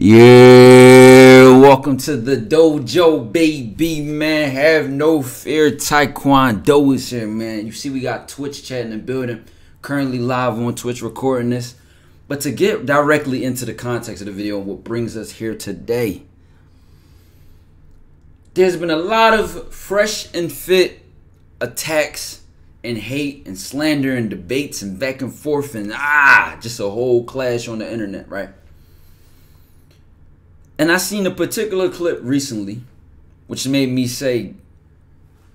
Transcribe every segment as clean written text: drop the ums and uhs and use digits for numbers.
Yeah, welcome to the dojo, baby, man. Have no fear, TyKwonDoe is here, man. You see, we got Twitch chat in the building. Currently live on Twitch recording this. But to get directly into the context of the video, what brings us here today, there's been a lot of fresh and fit attacks and hate and slander and debates and back and forth and just a whole clash on the internet, right? And I seen a particular clip recently, which made me say,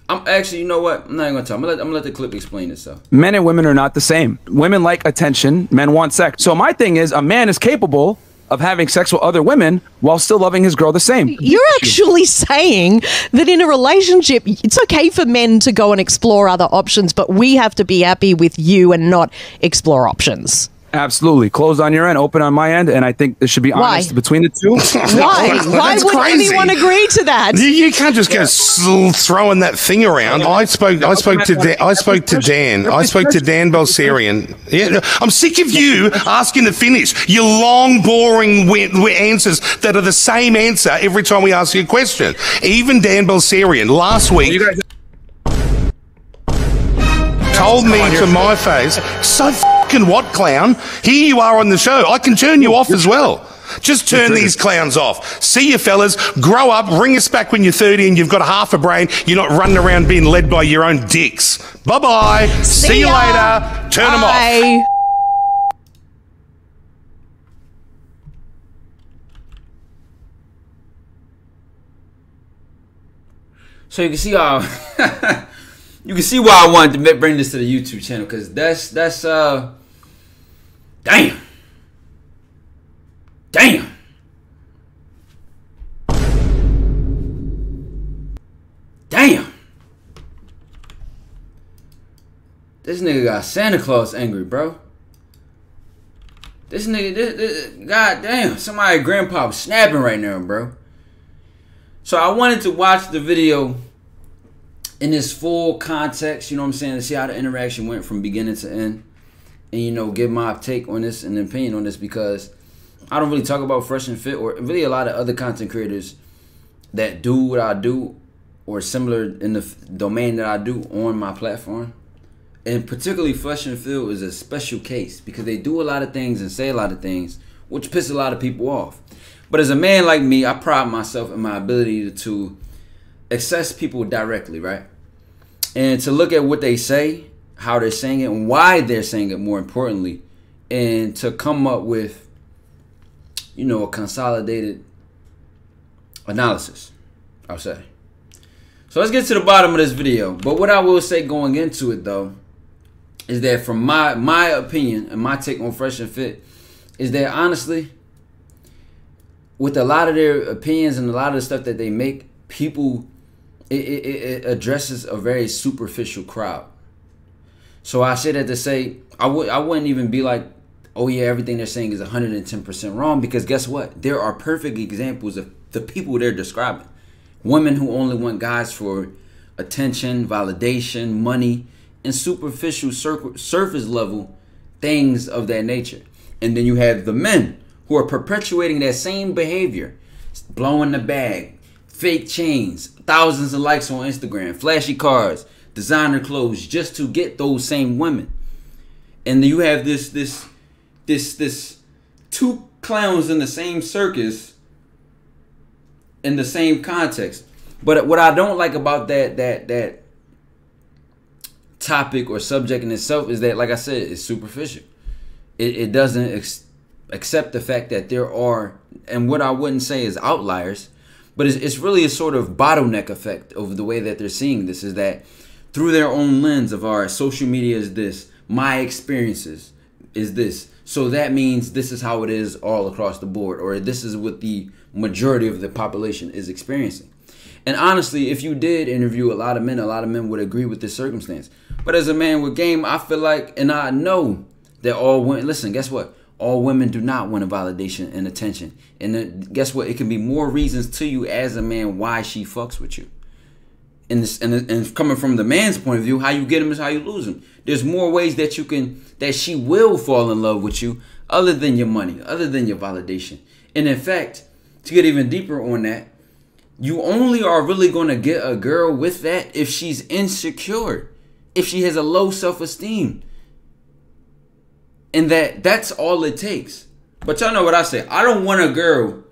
I'm actually, you know what? I'm not even gonna talk. I'm gonna let the clip explain itself. Men and women are not the same. Women like attention. Men want sex. So my thing is, a man is capable of having sex with other women while still loving his girl the same. You're actually saying that in a relationship, it's okay for men to go and explore other options, but we have to be happy with you and not explore options. Absolutely. Closed on your end, open on my end, and I think there should be honest between the two. Why? Why would anyone agree to that? You can't just go throwing that thing around. I spoke to Dan Balsarian. Yeah, I'm sick of you asking to finish your long, boring answers that are the same answer every time we ask you a question. Even Dan Balsarian last week told me to my face, so fucking what, clown? Here you are on the show. I can turn you off as well. Just turn these clowns off. See you, fellas. Grow up. Ring us back when you're 30 and you've got half a brain. You're not running around being led by your own dicks. Bye-bye. See you later. Turn them off. So you can see how you can see why I wanted to bring this to the YouTube channel, because that's damn. This nigga got Santa Claus angry, bro. This nigga, god damn, somebody grandpa was snapping right now, bro. So I wanted to watch the video in its full context, you know what I'm saying, to see how the interaction went from beginning to end. And, you know, give my take on this and opinion on this, because I don't really talk about Fresh and Fit or really a lot of other content creators that do what I do or similar in the domain that I do on my platform. And particularly Fresh and Fit is a special case because they do a lot of things and say a lot of things which piss a lot of people off. But as a man like me, I pride myself in my ability to access people directly, right? And to look at what they say, how they're saying it, and why they're saying it, more importantly, and to come up with, you know, a consolidated analysis, I'll say. So let's get to the bottom of this video. But what I will say going into it, though, is that from my opinion and my take on Fresh and Fit, is that honestly, with a lot of their opinions and a lot of the stuff that they make, people, it addresses a very superficial crowd. So I say that to say, I wouldn't even be like, oh yeah, everything they're saying is 110% wrong, because guess what? There are perfect examples of the people they're describing. Women who only want guys for attention, validation, money, and superficial surface level things of that nature. And then you have the men who are perpetuating that same behavior, blowing the bag, fake chains, thousands of likes on Instagram, flashy cars, designer clothes, just to get those same women. And then you have this two clowns in the same circus in the same context. But what I don't like about that topic or subject in itself is that, like I said, it's superficial. It doesn't accept the fact that there are, and what I wouldn't say is outliers, but it's really a sort of bottleneck effect of the way that they're seeing this, is that through their own lens of our social media is this, my experiences is this, so that means this is how it is all across the board, or this is what the majority of the population is experiencing. And honestly, if you did interview a lot of men would agree with this circumstance. But as a man with game, I feel like, and I know that all women, listen, guess what? All women do not want a validation and attention. And then, guess what? It can be more reasons to you as a man why she fucks with you. And coming from the man's point of view, how you get him is how you lose him. There's more ways that she will fall in love with you other than your money, other than your validation. And in fact, to get even deeper on that, you only are really going to get a girl with that if she's insecure, if she has a low self-esteem. And that's all it takes. But y'all know what I say. I don't want a girl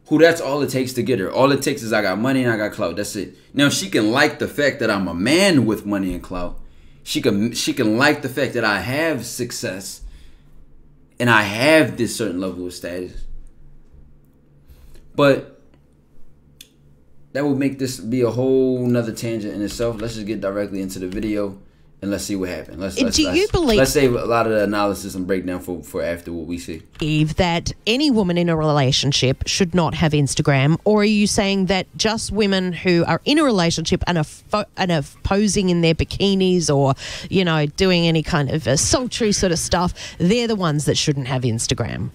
who that's all it takes to get her. All it takes is I got money and I got clout. That's it. Now, she can like the fact that I'm a man with money and clout. She can like the fact that I have success and I have this certain level of status. But that would make this be a whole nother tangent in itself. Let's just get directly into the video and let's see what happened. Let's save a lot of the analysis and breakdown for after what we see. That any woman in a relationship should not have Instagram, or are you saying that just women who are in a relationship and are posing in their bikinis or, you know, doing any kind of sultry sort of stuff, they're the ones that shouldn't have Instagram?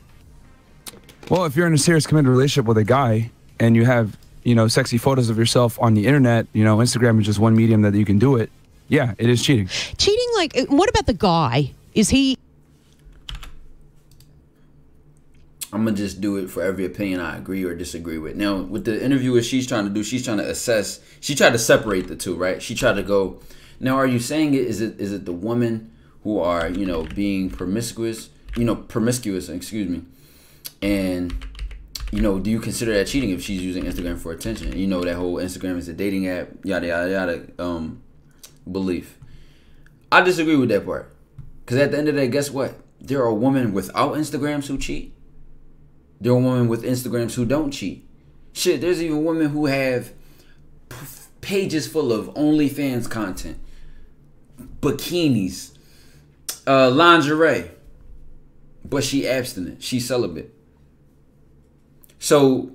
Well, if you're in a serious committed relationship with a guy and you have, you know, sexy photos of yourself on the internet, you know, Instagram is just one medium that you can do it. Yeah, it is cheating. Cheating, like, what about the guy? Is he... I'm going to just do it for every opinion I agree or disagree with. Now, with the interviewer, she's trying to do, she's trying to assess, she tried to separate the two, right? She tried to go, now, are you saying is it the women who are, you know, being promiscuous, excuse me, and... you know, do you consider that cheating if she's using Instagram for attention? You know, that whole Instagram is a dating app, yada, yada, yada, belief. I disagree with that part. Because at the end of the day, guess what? There are women without Instagrams who cheat. There are women with Instagrams who don't cheat. Shit, there's even women who have pages full of OnlyFans content, bikinis, lingerie. But she abstinent. She's celibate. So,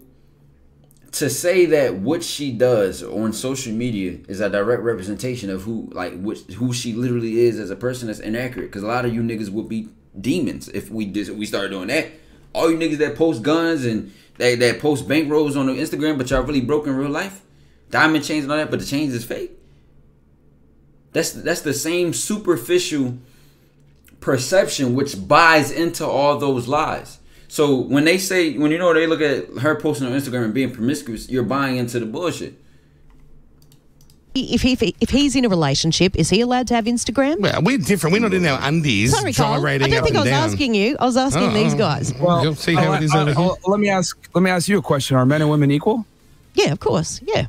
to say that what she does on social media is a direct representation of who she literally is as a person, that's inaccurate. Because a lot of you niggas would be demons if we start doing that. All you niggas that post guns and that post bankrolls on Instagram, but y'all really broke in real life, diamond chains and all that, but the chains is fake. That's the same superficial perception which buys into all those lies. So when they look at her posting on Instagram and being promiscuous, you're buying into the bullshit. If he's in a relationship, is he allowed to have Instagram? Well, we're different. We're not in our undies. Sorry, Carl. I don't think I was asking you. I was asking these guys. Well, you'll see how it is over here. Let me ask you a question. Are men and women equal? Yeah, of course. Yeah.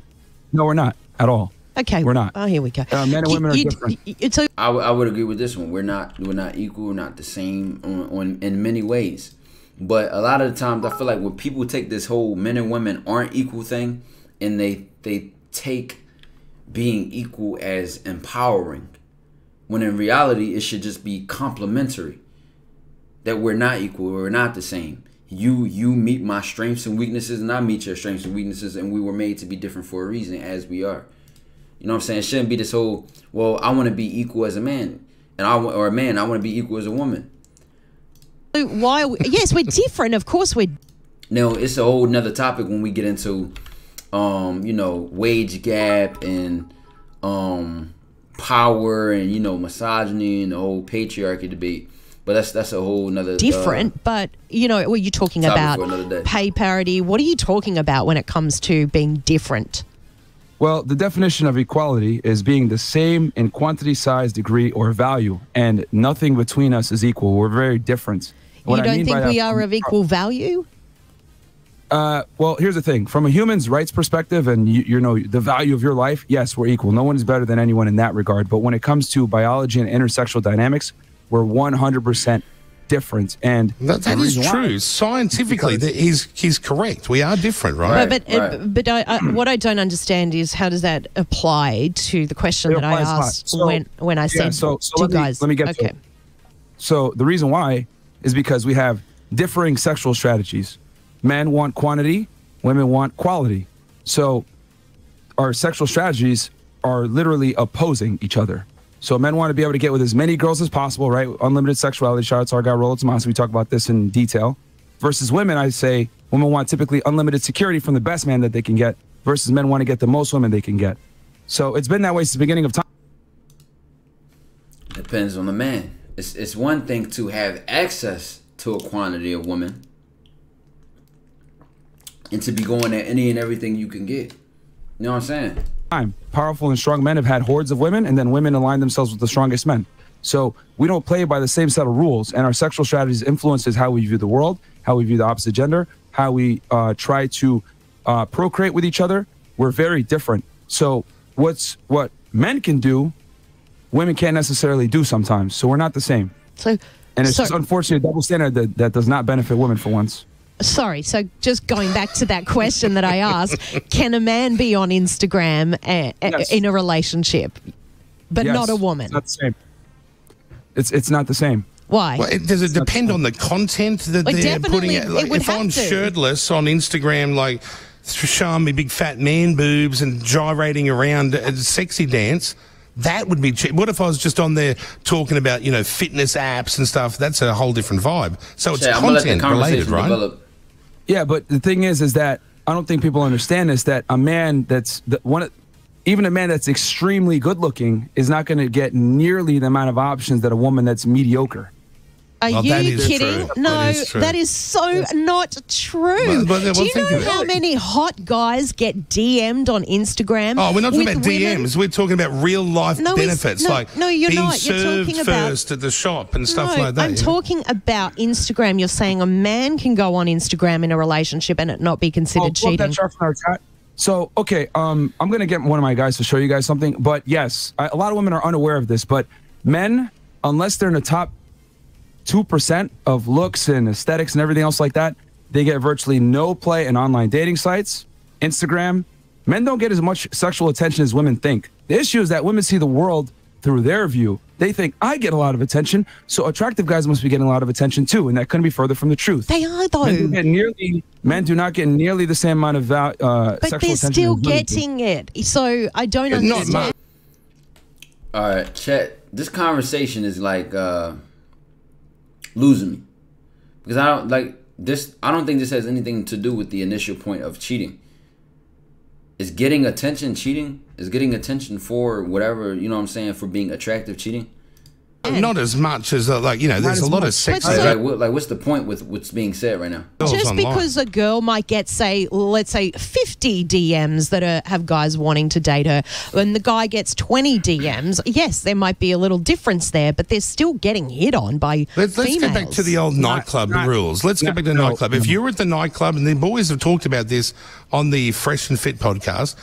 No, we're not at all. Okay, we're not. Oh, here we go. Men and women are different. I would agree with this one. We're not equal. We're not the same in many ways. But a lot of the times, I feel like when people take this whole men and women aren't equal thing, and they take being equal as empowering, when in reality it should just be complementary. That we're not equal, we're not the same. You meet my strengths and weaknesses, and I meet your strengths and weaknesses, and we were made to be different for a reason, as we are. You know what I'm saying? It shouldn't be this whole, well, I want to be equal as a man, or a man, I want to be equal as a woman. Why are we, yes, we're different. Of course we're... No, it's a whole nother topic when we get into, you know, wage gap and power and, you know, misogyny and the whole patriarchy debate. But that's a whole nother... Different, but, you know, were you talking about pay parity? What are you talking about when it comes to being different? Well, the definition of equality is being the same in quantity, size, degree, or value, and nothing between us is equal. We're very different. You don't think we are of equal value? Well, here's the thing. From a human's rights perspective and, you know, the value of your life, yes, we're equal. No one is better than anyone in that regard. But when it comes to biology and intersexual dynamics, we're 100% different. And that is true. Scientifically, he's correct. We are different, right? But what I don't understand is how does that apply to the question that I asked when I said to guys. Let me get to it. So the reason why is because we have differing sexual strategies. Men want quantity, women want quality. So our sexual strategies are literally opposing each other. So men want to be able to get with as many girls as possible, right? Unlimited sexuality. Shout out to our guy Rollo Tomas. We talk about this in detail. Versus women, I say women want typically unlimited security from the best man that they can get. Versus men want to get the most women they can get. So it's been that way since the beginning of time. Depends on the man. It's one thing to have access to a quantity of women. and to be going at any and everything you can get. You know what I'm saying? Powerful and strong men have had hordes of women, and then women align themselves with the strongest men. So we don't play by the same set of rules, and our sexual strategies influences how we view the world, how we view the opposite gender, how we try to procreate with each other. We're very different. So what men can do, women can't necessarily do sometimes. So we're not the same. And it's just unfortunately a double standard that does not benefit women for once. Sorry, so just going back to that question that I asked, can a man be on Instagram Yes. in a relationship, but Yes. not a woman? It's not the same. It's not the same. Why? Well, does it depend on the content that they're putting definitely, out? Like, it would if I'm have to. shirtless on Instagram, like showing me big fat man boobs and gyrating around a sexy dance, that would be cheap. What if I was just on there talking about, you know, fitness apps and stuff? That's a whole different vibe. So it's content related, right? Develop. Yeah, but the thing is that I don't think people understand this, that a man that's even a man that's extremely good looking is not going to get nearly the amount of options that a woman that's mediocre. Are Well, that you is kidding? true. No, That is true. that is so not true. Well, Do you think know of it. how many hot guys get DM'd on Instagram? Oh, we're not talking with about women? DMs. We're talking about real life benefits, no, like no, you're being not. You're served talking about- first at the shop and stuff No, like that. I'm talking about Instagram. You're saying a man can go on Instagram in a relationship and it not be considered Pull up that cheating. chart from our chat. So, okay, I'm going to get one of my guys to show you guys something. But yes, a lot of women are unaware of this. But men, unless they're in the top 2% of looks and aesthetics and everything else like that, they get virtually no play in online dating sites, Instagram. Men don't get as much sexual attention as women think. The issue is that women see the world through their view. They think, I get a lot of attention, so attractive guys must be getting a lot of attention too, and that couldn't be further from the truth. They are, though. Men do not get nearly the same amount of But sexual they're attention. still as women do. getting it. So I don't Not understand. much. All right, chat. This conversation is like losing me because I don't like this. I don't think this has anything to do with the initial point of cheating. Is getting attention cheating? Is getting attention for whatever, you know what I'm saying, for being attractive cheating? Not as much as, like, you know, there's a lot of sex. But so- Like what's the point with what's being said right now? Just online. because a girl might get, say, let's say 50 DMs that have guys wanting to date her, and the guy gets 20 DMs, yes, there might be a little difference there, but they're still getting hit on by Let's females. get back to the old nightclub rules. Let's get back to the nightclub. If you're at the nightclub, and the boys have talked about this on the Fresh and Fit podcast,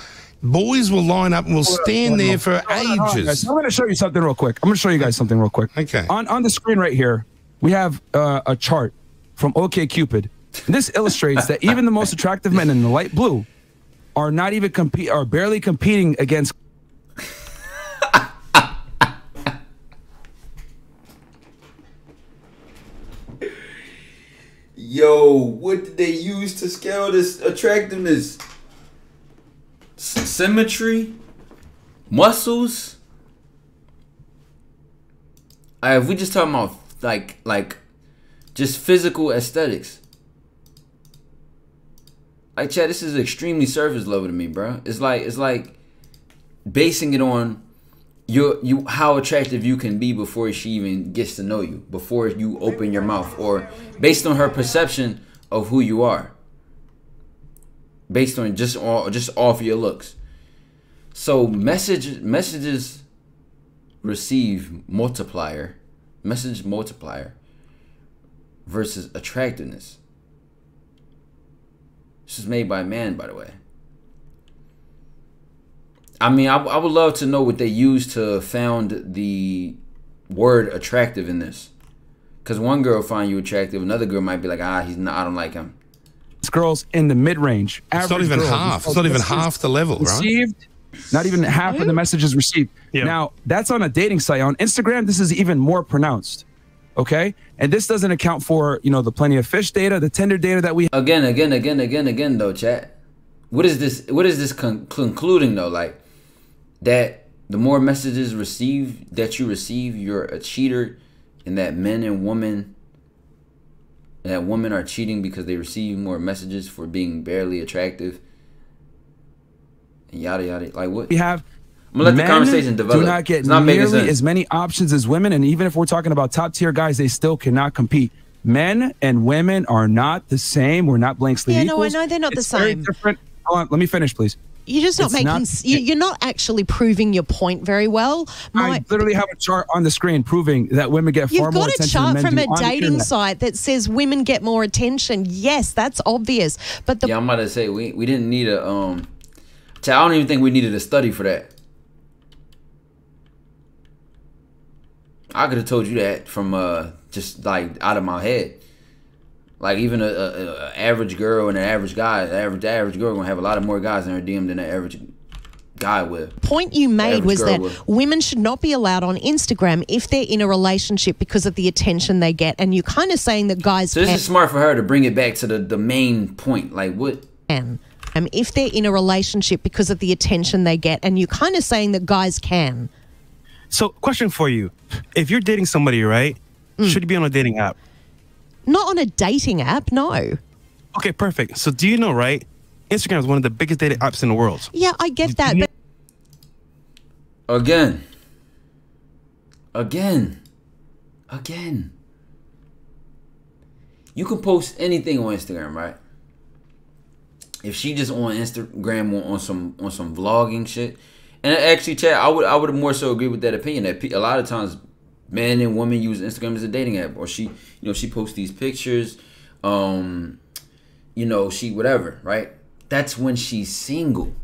boys will line up and will stand there for ages. I'm going to show you something real quick. I'm going to show you guys something real quick. Okay. On the screen right here, we have a chart from OkCupid. This illustrates that even the most attractive men in the light blue are not even are barely competing against. Yo, what did they use to scale this attractiveness? Symmetry? Muscles? If we just talking about like just physical aesthetics. Like, Chad, this is extremely surface level to me, bro. It's like basing it on how attractive you can be before she even gets to know you, before you open your mouth, or based on her perception of who you are, based on just off your looks. So messages receive multiplier, message multiplier versus attractiveness. This is made by a man, by the way. I mean, I would love to know what they used to found the word attractive in this. Because one girl find you attractive, another girl might be like, he's not, I don't like him. Girls in the mid-range. It's not even half. It's not even half the level, right? Received, not even half of the messages received. Yeah. Now, that's on a dating site. On Instagram, this is even more pronounced. Okay? And this doesn't account for, the Plenty of Fish data, the Tinder data that we have. Again, though, chat. What is this concluding, though? Like, that the more messages that you receive, you're a cheater, and that men and women are cheating because they receive more messages for being barely attractive, and yada yada. Like, what? We have. I'm gonna let the conversation develop. Do not get it's not making nearly sense. as many options as women, and even if we're talking about top tier guys, they still cannot compete. Men and women are not the same. We're not blank slate equals. No, I know they're not the It's very same. different. Hold on, let me finish, please. You're just not you're not actually proving your point very well. I literally have a chart on the screen proving that women get far more attention than men do. You've got a chart from a on the dating internet. site that says women get more attention. Yes, that's obvious. But yeah, I'm about to say we didn't need a I don't even think we needed a study for that. I could have told you that from just like out of my head. Like even a average girl and an average guy, the average girl gonna have a lot of more guys in her DM than an average guy will. Point you made was that women should not be allowed on Instagram if they're in a relationship because of the attention they get, and you're kind of saying that guys. So this is smart for her to bring it back to the main point. Like what? If they're in a relationship because of the attention they get, and you're kind of saying that guys can. So, question for you: if you're dating somebody, right, should you be on a dating app? Not on a dating app, no. Okay, perfect. So do you know, right? Instagram is one of the biggest dating apps in the world. Yeah, I get that. But Again. You can post anything on Instagram, right? If she just on Instagram on some vlogging shit, and actually, Chad, I would more so agree with that opinion that a lot of times men and women use Instagram as a dating app, or she posts these pictures, she whatever, right? That's when she's single.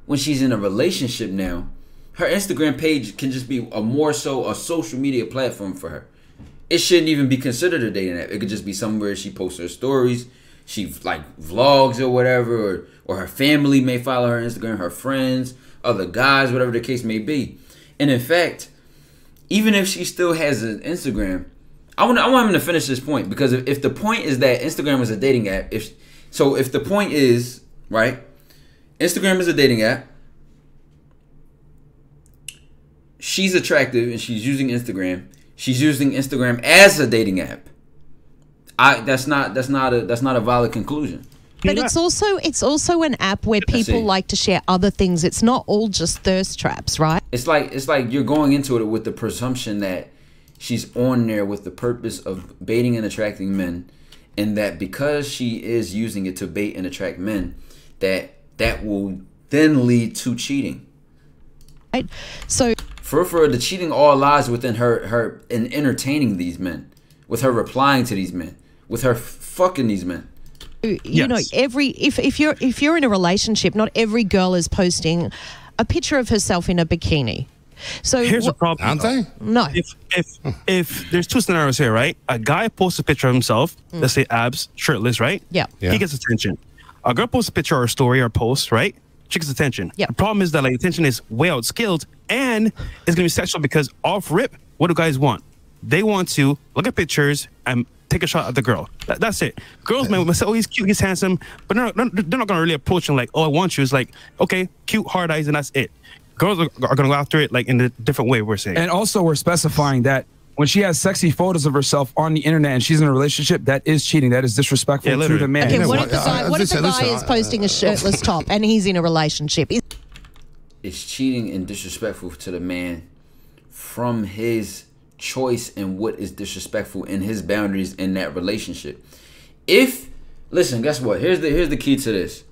When she's in a relationship now, her Instagram page can just be a social media platform for her. It shouldn't even be considered a dating app. It could just be somewhere she posts her stories, she like vlogs or whatever, or her family may follow her Instagram, her friends, other guys, whatever the case may be. And in fact, even if she still has an Instagram, I want him to finish this point, because if the point is that Instagram is a dating app, if the point is, right, Instagram is a dating app, she's attractive and she's using Instagram as a dating app. That's not a valid conclusion. But it's also an app where people like to share other things. It's not all just thirst traps, right? It's like you're going into it with the presumption that she's on there with the purpose of baiting and attracting men, and that because she is using it to bait and attract men, that will then lead to cheating. Right. So for the cheating all lies within her in entertaining these men, with her replying to these men, with her fucking these men. You know, if you're in a relationship, not every girl is posting a picture of herself in a bikini. So here's the problem, aren't they? No. If there's two scenarios here, right? A guy posts a picture of himself, let's say abs, shirtless, right? Yeah. He gets attention. A girl posts a picture or a story or post, right? She gets attention. Yeah. The problem is that like attention is way outskilled, and it's gonna be sexual because off rip, what do guys want? They want to look at pictures and take a shot at the girl. That's it. Girls may say, oh, he's cute, he's handsome, but they're not going to really approach him like, oh, I want you. It's like, okay, cute, hard eyes, and that's it. Girls are going to go after it like in a different way, we're saying. And also we're specifying that when she has sexy photos of herself on the internet and she's in a relationship, that is cheating. That is disrespectful to the man. Okay, what if the guy is posting a shirtless top and he's in a relationship? It's cheating and disrespectful to the man from his choice and what is disrespectful in his boundaries in that relationship. Listen, guess what? Here's the key to this.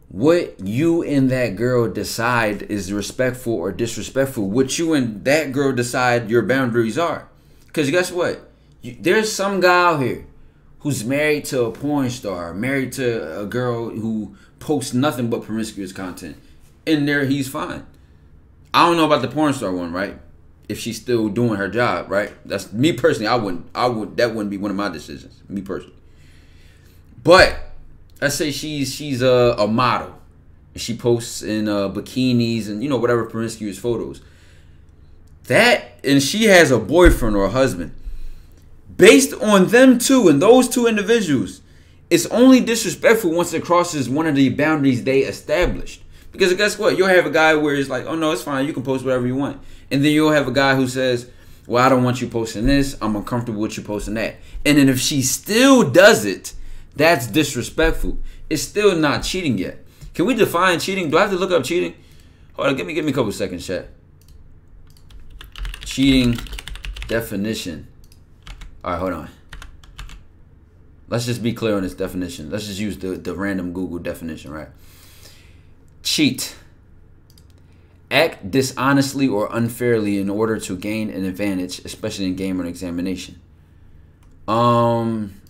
What you and that girl decide is respectful or disrespectful. What you and that girl decide your boundaries are. Because guess what? There's some guy out here who's married to a porn star, married to a girl who posts nothing but promiscuous content. In there, he's fine. I don't know about the porn star one, right? If she's still doing her job, right? That's me personally. That wouldn't be one of my decisions. Me personally. But let's say she's a model. She posts in bikinis and whatever promiscuous photos. And she has a boyfriend or a husband. Based on them two and those two individuals, it's only disrespectful once it crosses one of the boundaries they established. Because guess what? You'll have a guy where it's like, oh no, it's fine. You can post whatever you want. And then you'll have a guy who says, well, I don't want you posting this. I'm uncomfortable with you posting that. And then if she still does it, that's disrespectful. It's still not cheating yet. Can we define cheating? Do I have to look up cheating? Hold on, give me a couple seconds, chat. Cheating definition. All right, hold on. Let's just be clear on this definition. Let's just use the random Google definition, right? Cheat. Act dishonestly or unfairly in order to gain an advantage, especially in game or examination.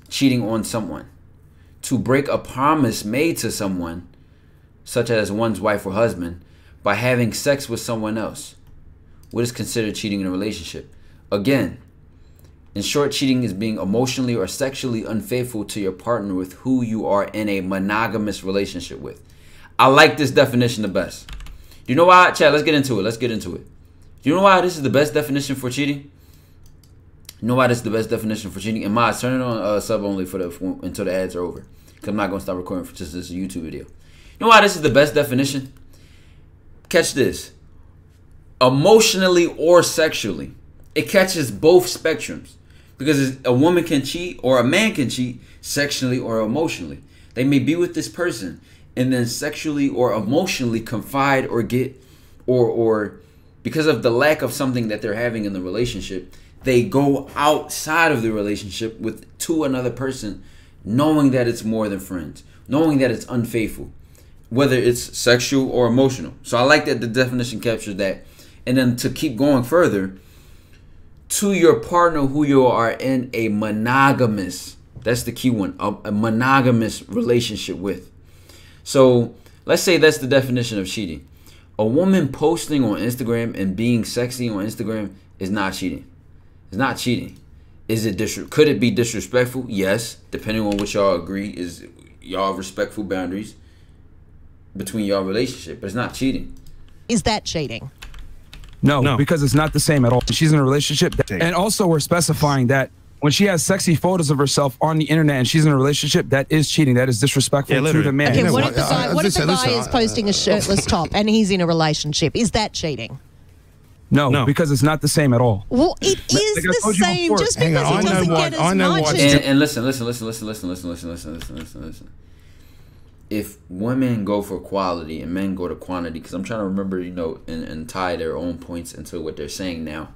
Cheating on someone. To break a promise made to someone, such as one's wife or husband, by having sex with someone else. What is considered cheating in a relationship? Again, in short, cheating is being emotionally or sexually unfaithful to your partner with who you are in a monogamous relationship with. I like this definition the best. You know why? Chad, let's get into it. Do you know why this is the best definition for cheating? You know why this is the best definition for cheating? And Miles, turn it on sub only until the ads are over. Because I'm not going to stop recording for just this YouTube video. You know why this is the best definition? Catch this. Emotionally or sexually. It catches both spectrums. Because a woman can cheat or a man can cheat sexually or emotionally. They may be with this person and then sexually or emotionally confide or get or because of the lack of something that they're having in the relationship, they go outside of the relationship to another person, knowing that it's more than friends, knowing that it's unfaithful, whether it's sexual or emotional. So I like that the definition captures that. And then to keep going further, to your partner who you are in a monogamous, that's the key one, a monogamous relationship with. So let's say that's the definition of cheating. A woman posting on Instagram and being sexy on Instagram is not cheating. It's not cheating. Is it could it be disrespectful? Yes, depending on what y'all agree is y'all respectful boundaries between y'all relationship, but it's not cheating. Is that cheating? No, because it's not the same at all. She's in a relationship. And also we're specifying that when she has sexy photos of herself on the internet and she's in a relationship, that is cheating. That is disrespectful to the man. Okay, what if the guy is posting a shirtless top and he's in a relationship? Is that cheating? No, because it's not the same at all. Well, it is the same just because it doesn't get as much. And listen. If women go for quality and men go to quantity, because I'm trying to remember, and tie their own points into what they're saying now.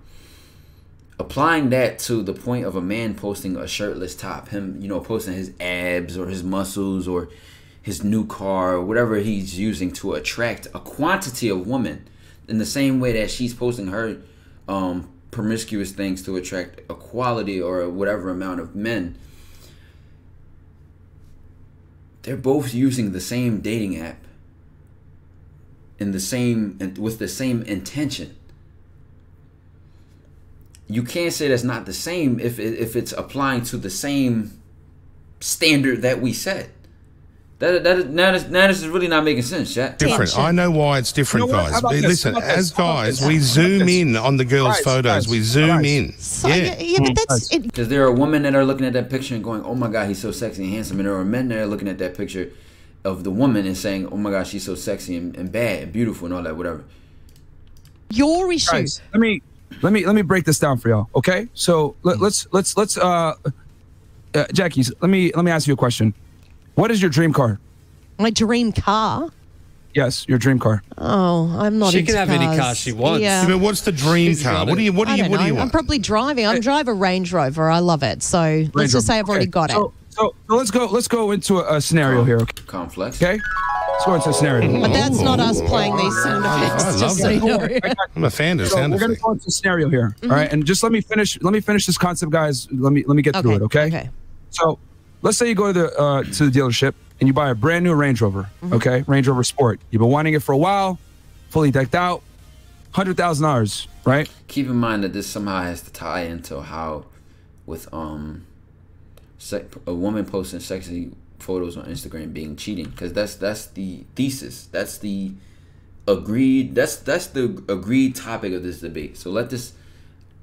Applying that to the point of a man posting a shirtless top, him, posting his abs or his muscles or his new car or whatever he's using to attract a quantity of women, in the same way that she's posting her promiscuous things to attract a quality or whatever amount of men. They're both using the same dating app with the same intention. You can't say that's not the same if it's applying to the same standard that we set. Now this is really not making sense, chat. Different. I know why it's different, guys. Listen, as guys, we zoom in on the girls' photos. We zoom in. So, yeah, but that's it. Because there are women that are looking at that picture and going, "Oh my God, he's so sexy and handsome," and there are men that are looking at that picture of the woman and saying, "Oh my God, she's so sexy and bad and beautiful and all that, whatever." Your issue. Guys, let me break this down for y'all. Okay, so let's Jackie, let me ask you a question. What is your dream car? My dream car? Yes, your dream car. Oh, I'm not. She can have any car she wants. Yeah. But what's the dream car? What do you want? I'm probably driving. I drive a Range Rover. I love it. So let's just say I've already got it. So let's go into a scenario here. Okay. Complex. Okay. Let's go into a scenario. But that's not us playing these sound effects. Just so you know. I'm a fan of sound effects. We're gonna go into a scenario here. All right, and just let me finish this concept, guys. Let me get through it. Okay. So let's say you go to the dealership and you buy a brand new Range Rover, okay? Range Rover Sport. You've been wanting it for a while, fully decked out, $100,000, right? Keep in mind that this somehow has to tie into how, with a woman posting sexy photos on Instagram being cheating, because that's the thesis. That's the agreed. That's the agreed topic of this debate. So let this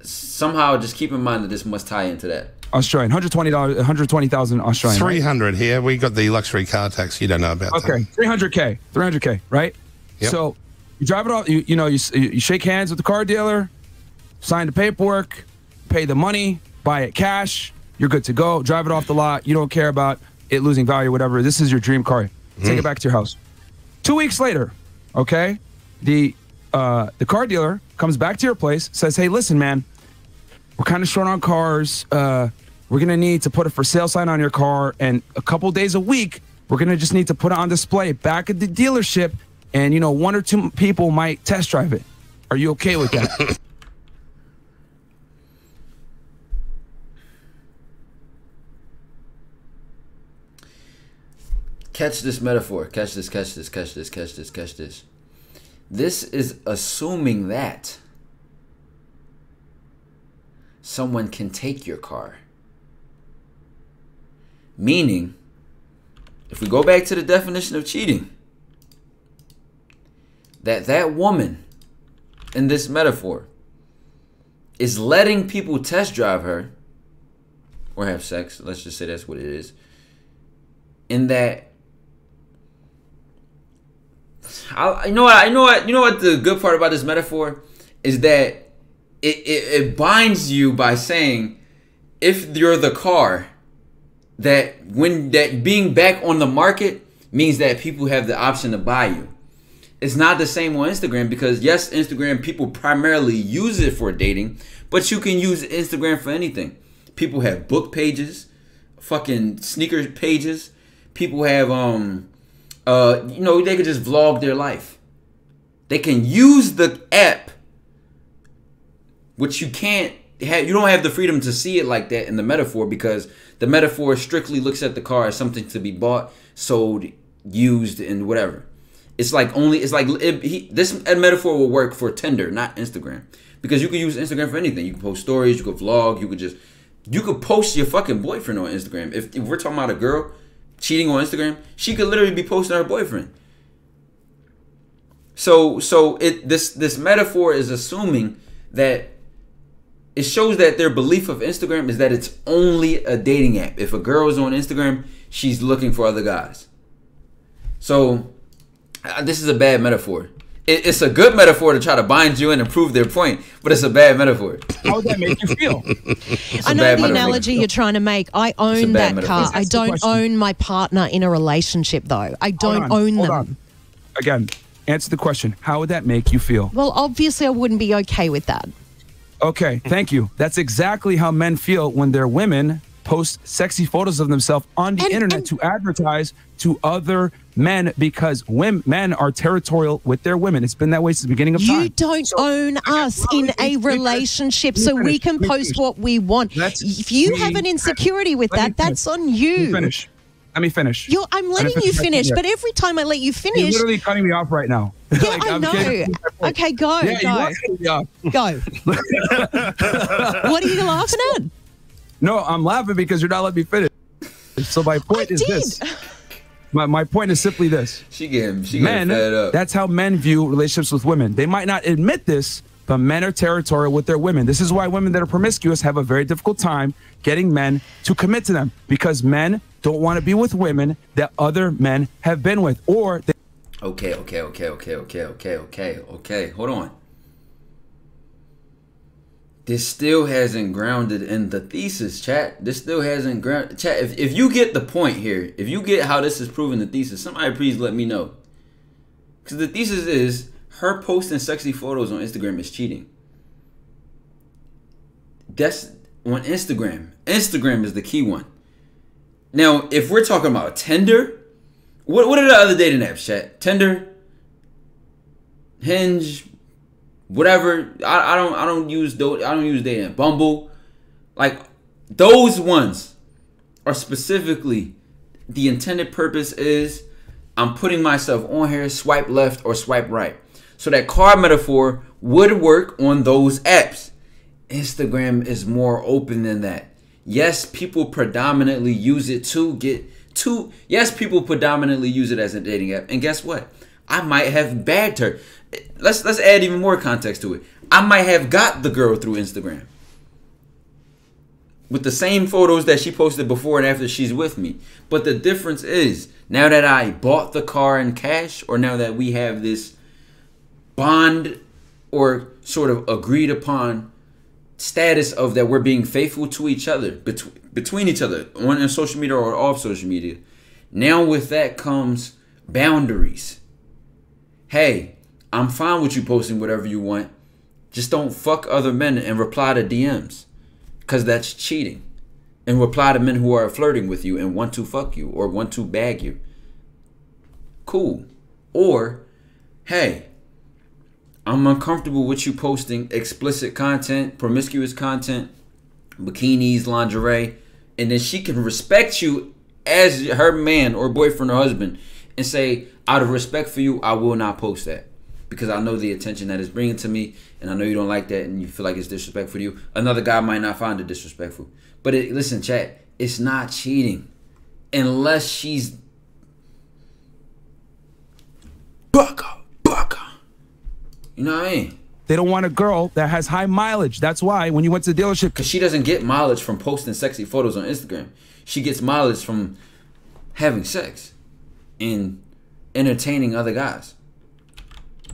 somehow just keep in mind that this must tie into that. Australian, $120,000 Australian. 300 here. We got the luxury car tax. You don't know about that. Okay, 300K, right? Yep. So you drive it off. You shake hands with the car dealer, sign the paperwork, pay the money, buy it cash. You're good to go. Drive it off the lot. You don't care about it losing value, whatever. This is your dream car. Take it back to your house. 2 weeks later, okay, the car dealer comes back to your place, says, "Hey, listen, man, we're kind of short on cars. we're going to need to put a for sale sign on your car, and a couple days a week, we're going to just need to put it on display back at the dealership, and, you know, 1 or 2 people might test drive it. Are you okay with that? Catch this metaphor. Catch this, catch this, catch this, catch this, catch this. This is assuming that someone can take your car. Meaning, if we go back to the definition of cheating, that woman in this metaphor is letting people test drive her or have sex. Let's just say that's what it is. In that, you know what the good part about this metaphor is that it binds you by saying, if you're the car, that being back on the market means that people have the option to buy you. It's not the same on Instagram, because yes, Instagram, people primarily use it for dating, but you can use Instagram for anything. People have book pages, fucking sneaker pages. People have you know, they could just vlog their life. They can use the app, which you can't have. You don't have the freedom to see it like that in the metaphor, because the metaphor strictly looks at the car as something to be bought, sold, used, and whatever. It's like this metaphor will work for Tinder, not Instagram, because you can use Instagram for anything. You can post stories, you could vlog, you could post your fucking boyfriend on Instagram. If we're talking about a girl cheating on Instagram, she could literally be posting her boyfriend. So this metaphor is assuming that it shows that their belief of Instagram is that it's only a dating app. If a girl is on Instagram, she's looking for other guys. So this is a bad metaphor. It's a good metaphor to try to bind you in and prove their point, but it's a bad metaphor. How would that make you feel? I know the analogy you're trying to make. I own that car. I don't own my partner in a relationship, though. I don't own them. Again, answer the question. How would that make you feel? Well, obviously, I wouldn't be okay with that. Okay, thank you. That's exactly how men feel when their women post sexy photos of themselves on the internet to advertise to other men, because men are territorial with their women. It's been that way since the beginning of time. You don't own us in a relationship, so we can post what we want. If you have an insecurity with that, that's on you. Let me finish. I'm letting you finish, but every time I let you finish... You're literally cutting me off right now. Yeah, I know. Okay, go. Yeah, go. What are you laughing at? No, I'm laughing because you're not letting me finish. So my point is this. My point is simply this. She getting fed up. That's how men view relationships with women. They might not admit this, but men are territorial with their women. This is why women that are promiscuous have a very difficult time getting men to commit to them, because men don't want to be with women that other men have been with, or they... Okay. Hold on. This still hasn't grounded in the thesis, chat. This still hasn't grounded. Chat, if you get the point here, if you get how this is proving the thesis, somebody please let me know. Because the thesis is her posting sexy photos on Instagram is cheating. That's on Instagram. Instagram is the key one. Now, if we're talking about Tinder, what are the other dating apps, chat? Tinder, Hinge, whatever. I don't use dating. Bumble, like those ones are specifically, the intended purpose is I'm putting myself on here, swipe left or swipe right. So that car metaphor would work on those apps. Instagram is more open than that. Yes, people predominantly use it yes, people predominantly use it as a dating app. And guess what? I might have bagged her. Let's add even more context to it. I might have got the girl through Instagram with the same photos that she posted before and after she's with me. But the difference is, now that I bought the car in cash, or now that we have this bond or sort of agreed upon status of that we're being faithful to each other, between each other, on social media or off social media, now with that comes boundaries. Hey, I'm fine with you posting whatever you want. Just don't fuck other men and reply to DMs, because that's cheating. and reply to men who are flirting with you and want to fuck you or want to bag you. Cool. Or, hey, I'm uncomfortable with you posting explicit content, promiscuous content, bikinis, lingerie, and then she can respect you as her man or boyfriend or husband and say, out of respect for you, I will not post that because I know the attention that it's bringing to me, and I know you don't like that and you feel like it's disrespectful to you. Another guy might not find it disrespectful. But listen, chat, it's not cheating unless she's bugger. You know what I mean? They don't want a girl that has high mileage. That's why when you went to the dealership, because she doesn't get mileage from posting sexy photos on Instagram. She gets mileage from having sex and entertaining other guys.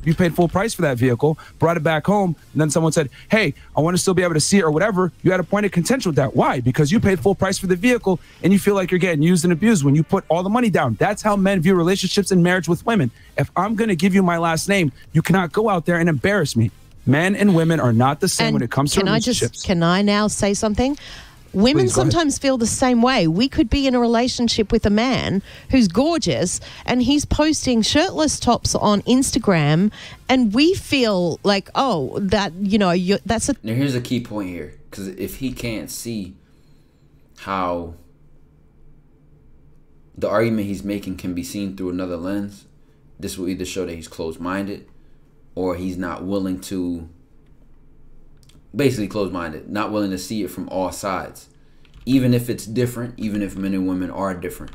You paid full price for that vehicle, brought it back home, and then someone said, hey, I want to still be able to see it or whatever. You had a point of contention with that. Why? Because you paid full price for the vehicle and you feel like you're getting used and abused when you put all the money down. That's how men view relationships and marriage with women. If I'm going to give you my last name, you cannot go out there and embarrass me. Men and women are not the same when it comes to relationships. Can I now say something? Women sometimes feel the same way. We could be in a relationship with a man who's gorgeous and he's posting shirtless tops on Instagram, and we feel like, oh, that, you know, that's a... Now, here's a key point here, because if he can't see how the argument he's making can be seen through another lens, this will either show that he's closed-minded or he's not willing to... basically closed-minded, not willing to see it from all sides, even if it's different, even if men and women are different.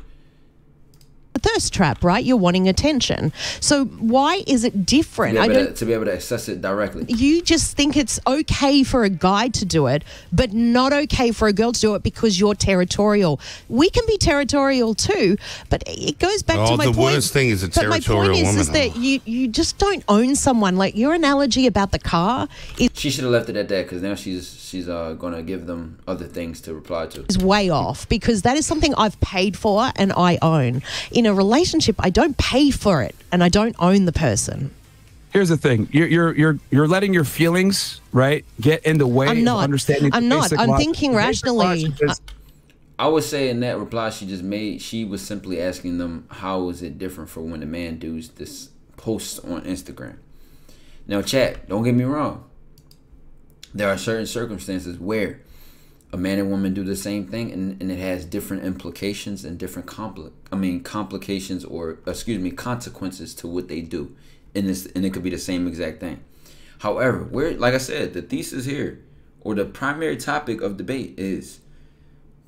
A thirst trap, right? You're wanting attention. So why is it different? To be able to access it directly. You just think it's okay for a guy to do it, but not okay for a girl to do it because you're territorial. We can be territorial too, but it goes back to my point. The worst thing is a territorial woman. My point is that you just don't own someone. Like your analogy about the car she should have left it at that, because now she's gonna give them other things to reply to. Is way off, because that is something I've paid for and I own. In a relationship, I don't pay for it and I don't own the person. Here's the thing: you're letting your feelings, right, get in the way of understanding. I'm not. I'm thinking rationally. I would say in that reply she just made, she was simply asking them, how is it different for when a man does this post on Instagram? Now, chat, don't get me wrong. There are certain circumstances where a man and woman do the same thing, and it has different implications and different complications, or consequences to what they do, and it could be the same exact thing. However, like I said, the thesis here, or the primary topic of debate, is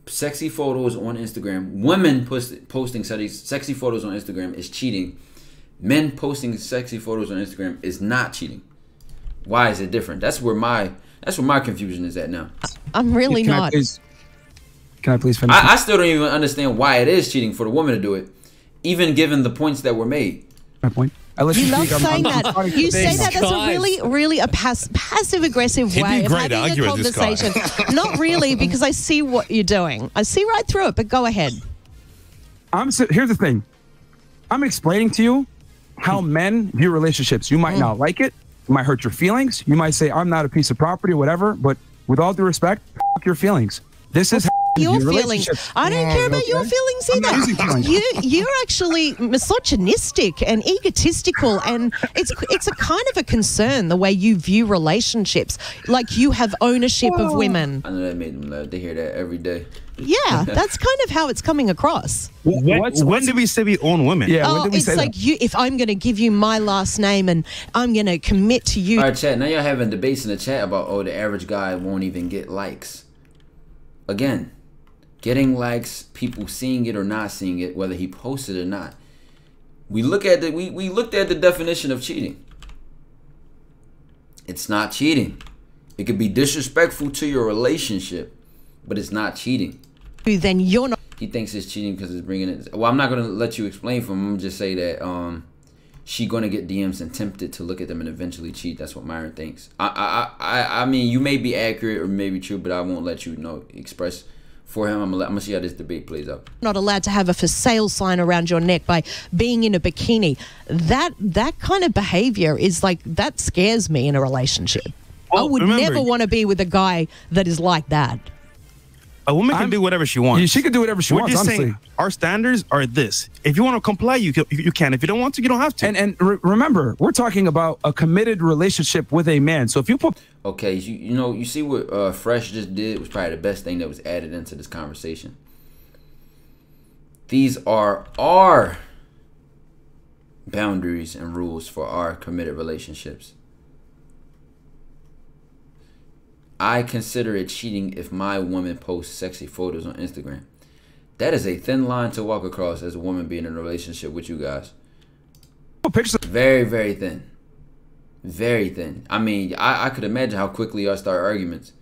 sexy photos on Instagram. Women posting sexy photos on Instagram is cheating. Men posting sexy photos on Instagram is not cheating. Why is it different? That's where my confusion is at now. I'm really not. Can I please finish? I still don't even understand why it is cheating for the woman to do it, even given the points that were made. My point. You love saying that. You say that. That's a really a passive-aggressive way of having a conversation. Not really, because I see what you're doing. I see right through it, but go ahead. Here's the thing. I'm explaining to you how men view relationships. You might not like it. It might hurt your feelings. You might say, I'm not a piece of property or whatever, but with all due respect, f your feelings. This is your feelings. I don't care about your feelings either. You're actually misogynistic and egotistical, and it's a kind of a concern the way you view relationships. Like you have ownership of women. I know that made them laugh. They hear that every day. Yeah, that's kind of how it's coming across. When did we say we own women? Yeah, when did we say like that? If I'm going to give you my last name and I'm going to commit to you. All right, chat. Now y'all having debates in the chat about, the average guy won't even get likes. Again, getting likes, people seeing it or not seeing it, whether he posted or not. We looked at the definition of cheating. It's not cheating. It could be disrespectful to your relationship, but it's not cheating. Then you're not. He thinks it's cheating because it's bringing it. Well, I'm not gonna let you explain for him. I'm gonna just say that she gonna get DMs and tempted to look at them and eventually cheat. That's what Myron thinks. I mean, you may be accurate or maybe true, but I won't let you express for him. I'm gonna see how this debate plays out. Not allowed to have a for sale sign around your neck by being in a bikini. That kind of behavior is like, that scares me in a relationship. I would never want to be with a guy that is like that. A woman can do whatever she wants. Yeah, she can do whatever she wants. We're just honestly. saying our standards are this. If you want to comply, you can. If you don't want to, you don't have to. And remember, we're talking about a committed relationship with a man. So if you put okay, you see what Fresh just did was probably the best thing that was added into this conversation. These are our boundaries and rules for our committed relationships. I consider it cheating if my woman posts sexy photos on Instagram. That is a thin line to walk across as a woman being in a relationship with you guys. Very, very thin. Very thin. I mean, I could imagine how quickly y'all start arguments.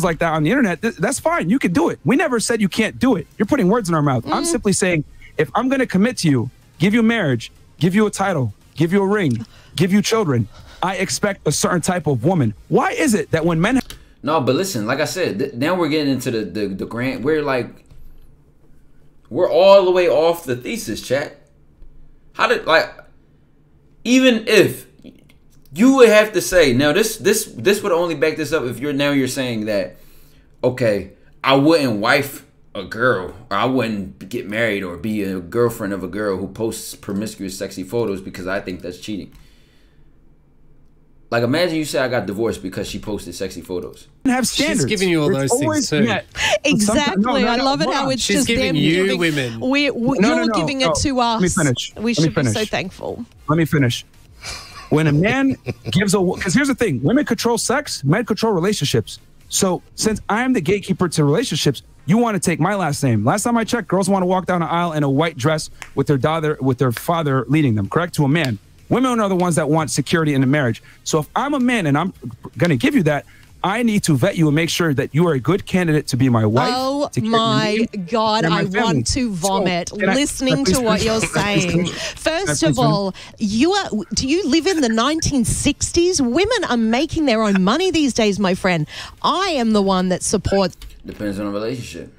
like that on the internet, that's fine. You can do it. We never said you can't do it. You're putting words in our mouth. I'm simply saying, if I'm going to commit to you, give you marriage, give you a title, give you a ring, give you children, I expect a certain type of woman. Why is it that when men... No, but listen, like I said, now we're getting into the grant. We're all the way off the thesis, chat. How did, even if you would have to say, now this would only back this up if you're saying that, okay, I wouldn't wife a girl, or I wouldn't get married or be a girlfriend of a girl who posts promiscuous sexy photos because I think that's cheating. Like, imagine you say I got divorced because she posted sexy photos. Have standards. She's giving you all those things too. Exactly. I love it how it's She's just giving them you giving, women. You're giving it to us. Let me finish. We should be so thankful. Let me finish. When a man gives because here's the thing, women control sex, men control relationships. So since I am the gatekeeper to relationships, you want to take my last name. Last time I checked, girls want to walk down the aisle in a white dress with their father leading them, correct? To a man. Women are the ones that want security in the marriage. So if I'm a man and I'm going to give you that, I need to vet you and make sure that you are a good candidate to be my wife. Oh my God, I want to vomit listening to what you're saying. First of all, do you live in the 1960s? Women are making their own money these days, my friend. I am the one that supports. Depends on the relationship.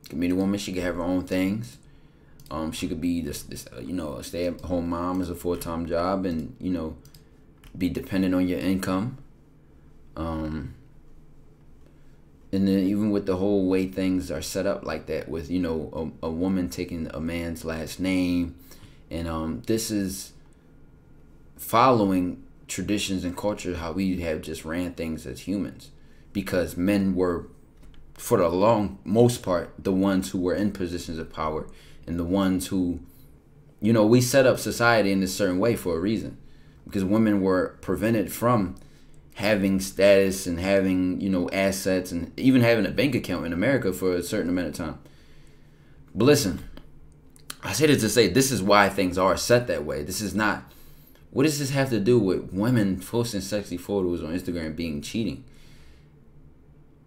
Can be the woman, she can have her own things. She could be a stay-at-home mom as a full-time job, and be dependent on your income. And then even with the whole way things are set up like that, with a woman taking a man's last name, and this is following traditions and culture how we have just ran things as humans, because men were, for the most part, the ones who were in positions of power. And the ones who, we set up society in a certain way for a reason. Because women were prevented from having status and having, assets and even having a bank account in America for a certain amount of time. But listen, I say this to say this is why things are set that way. This is not, what does this have to do with women posting sexy photos on Instagram being cheating?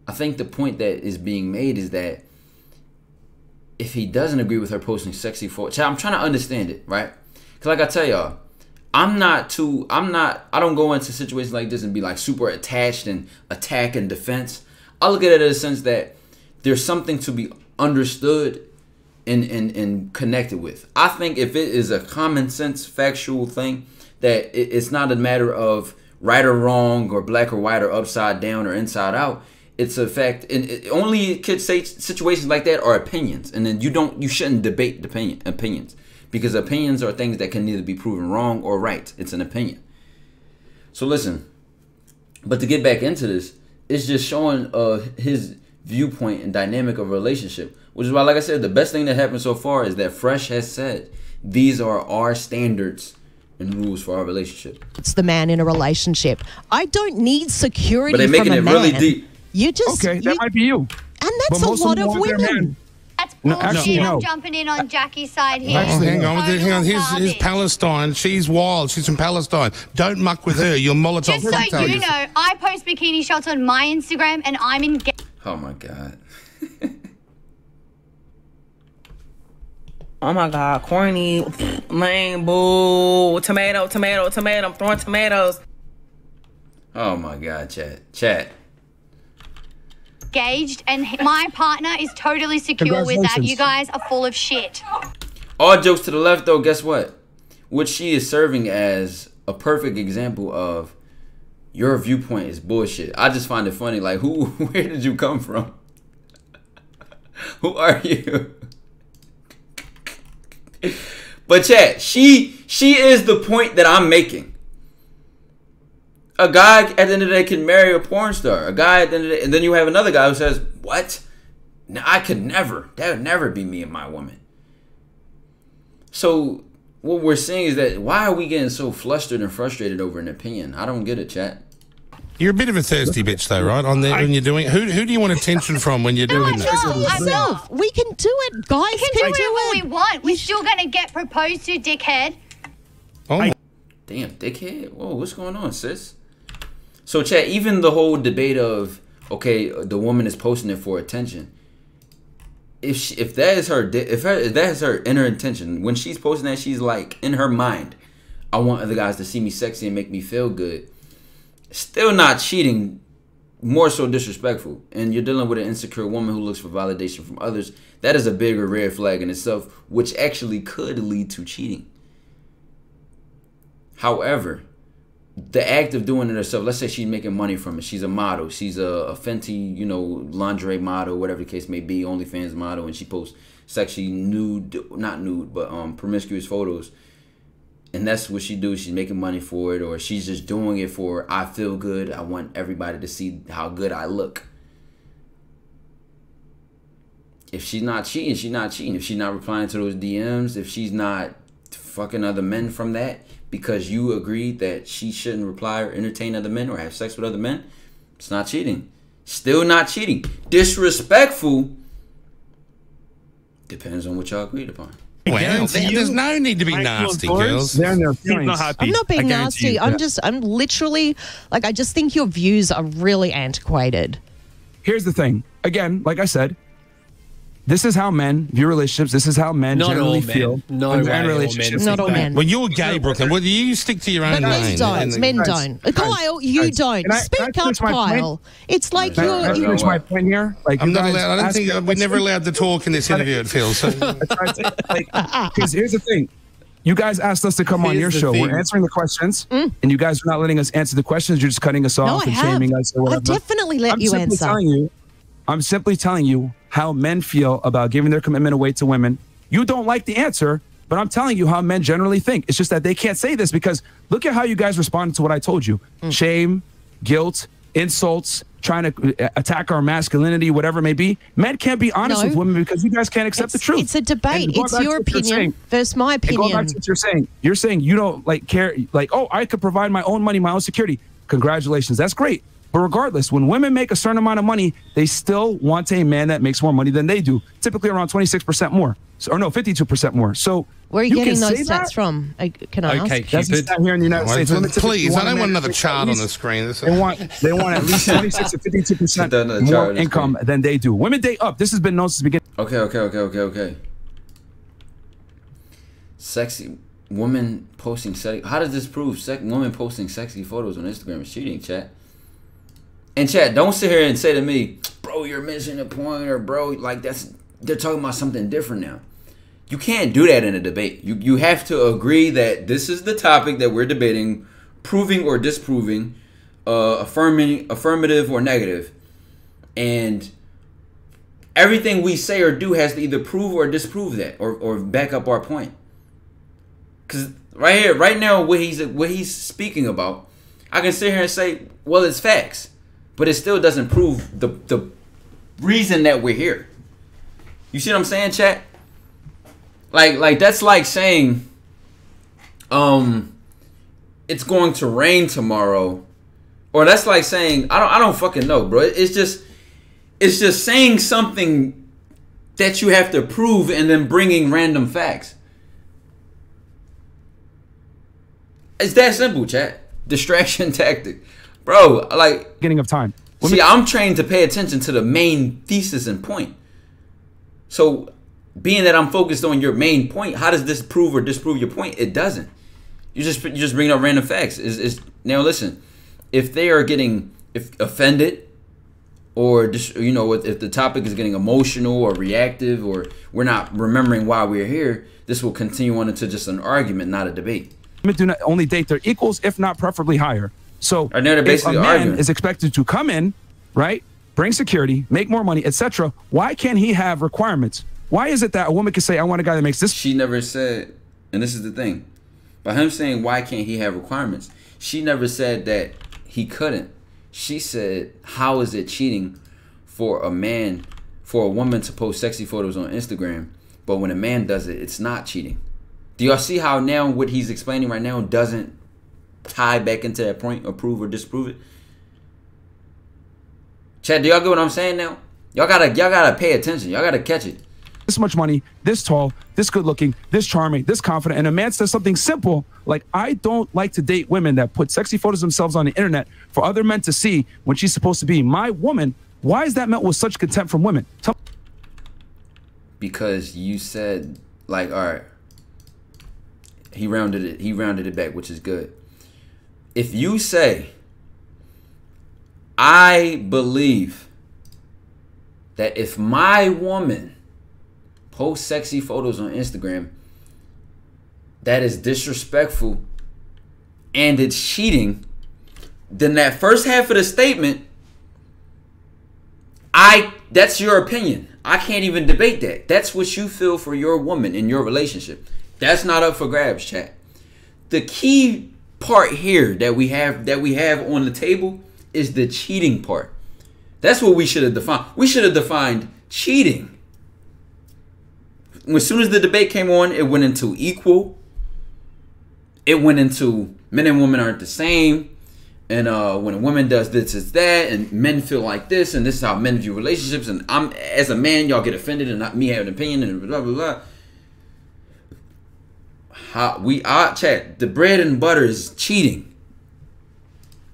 I think the point that is being made is that if he doesn't agree with her posting sexy photos, I'm trying to understand it, right? Because like I tell y'all, I don't go into situations like this and be like super attached and attack and defense. I look at it in a sense that there's something to be understood and connected with. I think if it is a common sense factual thing, that it's not a matter of right or wrong or black or white or upside down or inside out. It's a fact, and only kids say situations like that are opinions, and then you shouldn't debate opinions, because opinions are things that can neither be proven wrong or right. It's an opinion. So listen, but to get back into this, it's just showing his viewpoint and dynamic of a relationship, which is why, like I said, the best thing that happened so far is that Fresh has said these are our standards and rules for our relationship. It's the man in a relationship. I don't need security. But they're making it really deep. You just that might be you, and that's a lot of women. That's bullshit. I'm jumping in on Jackie's side here. Actually, hang on. Here's Palestine. She's wild. She's from Palestine. Don't muck with her. You're Molotov. Just so you know, I post bikini shots on my Instagram, and I'm in. Oh my God. Oh my God, corny, lame, boo, tomato, I'm throwing tomatoes. Oh my God, chat. Engaged, and my partner is totally secure with that. You guys are full of shit. All jokes to the left, though, guess what? What she is serving as a perfect example of your viewpoint is bullshit. I just find it funny, like, where did you come from? Who are you? But chat, she is the point that I'm making. A guy at the end of the day can marry a porn star. A guy at the end of the day, and then you have another guy who says, "What? No, I could never. That would never be me and my woman." So what we're seeing is that why are we getting so flustered and frustrated over an opinion? I don't get it, chat. You're a bit of a thirsty bitch, though, right? On there when you're doing it. Who do you want attention from when you're doing that? Myself. We can do it, guys. We can do whatever we want. We're still going to get proposed to, dickhead. Oh, damn, dickhead. Whoa, what's going on, sis? So, chat, even the whole debate of, okay, the woman is posting it for attention. If that is her inner intention, when she's posting that, she's like, in her mind, I want other guys to see me sexy and make me feel good. Still not cheating, more so disrespectful. And you're dealing with an insecure woman who looks for validation from others. That is a bigger red flag in itself, which actually could lead to cheating. However, the act of doing it herself, let's say she's making money from it. She's a model. She's a Fenty, you know, lingerie model, whatever the case may be, OnlyFans model, and she posts sexy nude, not nude, but promiscuous photos. And that's what she do. She's making money for it, or she's just doing it for, I feel good. I want everybody to see how good I look. If she's not cheating, she's not cheating. If she's not replying to those DMs, if she's not fucking other men from that because you agreed that she shouldn't reply or entertain other men or have sex with other men, it's not cheating. Still not cheating. Disrespectful depends on what y'all agreed upon. Well, there's no need to be nasty, girls. They're in their feelings. I'm not being nasty. I'm literally, like, I just think your views are really antiquated. Here's the thing. Again, like I said, this is how men view relationships. This is how men generally feel. Relationships. Not all men. Well, you're gay, Brooklyn. Well, you stick to your own lane. Men don't. Kyle, you don't. Speak up, Kyle. It's like you're... Finish my point here. Like, I'm not allowed. I don't think we're never allowed to talk in this interview, it feels. Because here's the thing. You guys asked us to come on your show. We're answering the questions, and you guys are not letting us answer the questions. You're just cutting us off and shaming us or whatever. I definitely let you answer. I'm simply telling you how men feel about giving their commitment away to women. You don't like the answer, but I'm telling you how men generally think. It's just that they can't say this because look at how you guys responded to what I told you. Shame, guilt, insults, trying to attack our masculinity, whatever it may be. Men can't be honest with women because you guys can't accept the truth. It's a debate. It's your opinion versus my opinion. Going back to what you're saying you don't like care, like, oh, I could provide my own money, my own security. Congratulations, that's great. But regardless, when women make a certain amount of money, they still want a man that makes more money than they do. Typically around 26% more. So, or no, 52% more. So where are you getting those stats from? Can I ask? That's the stat here in the United States. Please, I don't want another chart on the screen. They want at least 26 to 52% more income than they do. Women date up. This has been known since the beginning. Okay. Sexy woman posting sexy. How does this prove women posting sexy photos on Instagram is cheating, chat? And chat, don't sit here and say to me, bro, you're missing the point, or bro, like they're talking about something different now. You can't do that in a debate. You have to agree that this is the topic that we're debating, proving or disproving, affirmative or negative. And everything we say or do has to either prove or disprove that or back up our point. Because right now, what he's speaking about, I can sit here and say, well, it's facts. But it still doesn't prove the reason that we're here. You see what I'm saying, chat? Like that's like saying, it's going to rain tomorrow, or that's like saying I don't fucking know, bro. It's just saying something that you have to prove and then bringing random facts. It's that simple, chat. Distraction tactic. Bro, like... Beginning of time. See, I'm trained to pay attention to the main thesis and point. So, being that I'm focused on your main point, how does this prove or disprove your point? It doesn't. You just bring up random facts. Now, listen. If they are getting offended, or just, you know, if the topic is getting emotional or reactive, or we're not remembering why we're here, this will continue on into just an argument, not a debate. Women do not only date their equals, if not preferably higher. So they're if a man arguing. is expected to come in, right, bring security, make more money, etc. Why can't he have requirements? Why is it that a woman can say, I want a guy that makes this? She never said, and this is the thing, by him saying, why can't he have requirements? She never said that he couldn't. She said, how is it cheating for a woman to post sexy photos on Instagram, but when a man does it, it's not cheating? Do y'all see how now what he's explaining right now doesn't tie back into that point or prove or disprove it? Chad, do y'all get what I'm saying now? Y'all gotta pay attention. Y'all gotta catch it. This much money, this tall, this good looking, this charming, this confident, and a man says something simple like, I don't like to date women that put sexy photos of themselves on the internet for other men to see when she's supposed to be my woman. Why is that met with such contempt from women? Because you said, like, all right, he rounded it back, which is good. If you say, I believe that if my woman post sexy photos on Instagram, that is disrespectful and it's cheating, then that first half of the statement, that's your opinion. I can't even debate that. That's what you feel for your woman in your relationship. That's not up for grabs, chat. The key part here that we have on the table is the cheating part. That's what we should have defined. We should have defined cheating. As soon as the debate came on, it went into equal. It went into men and women aren't the same. And when a woman does this, it's that. And men feel like this. And this is how men view relationships. And I'm, as a man, y'all get offended and not me have an opinion and blah, blah, blah. Chat, the bread and butter is cheating.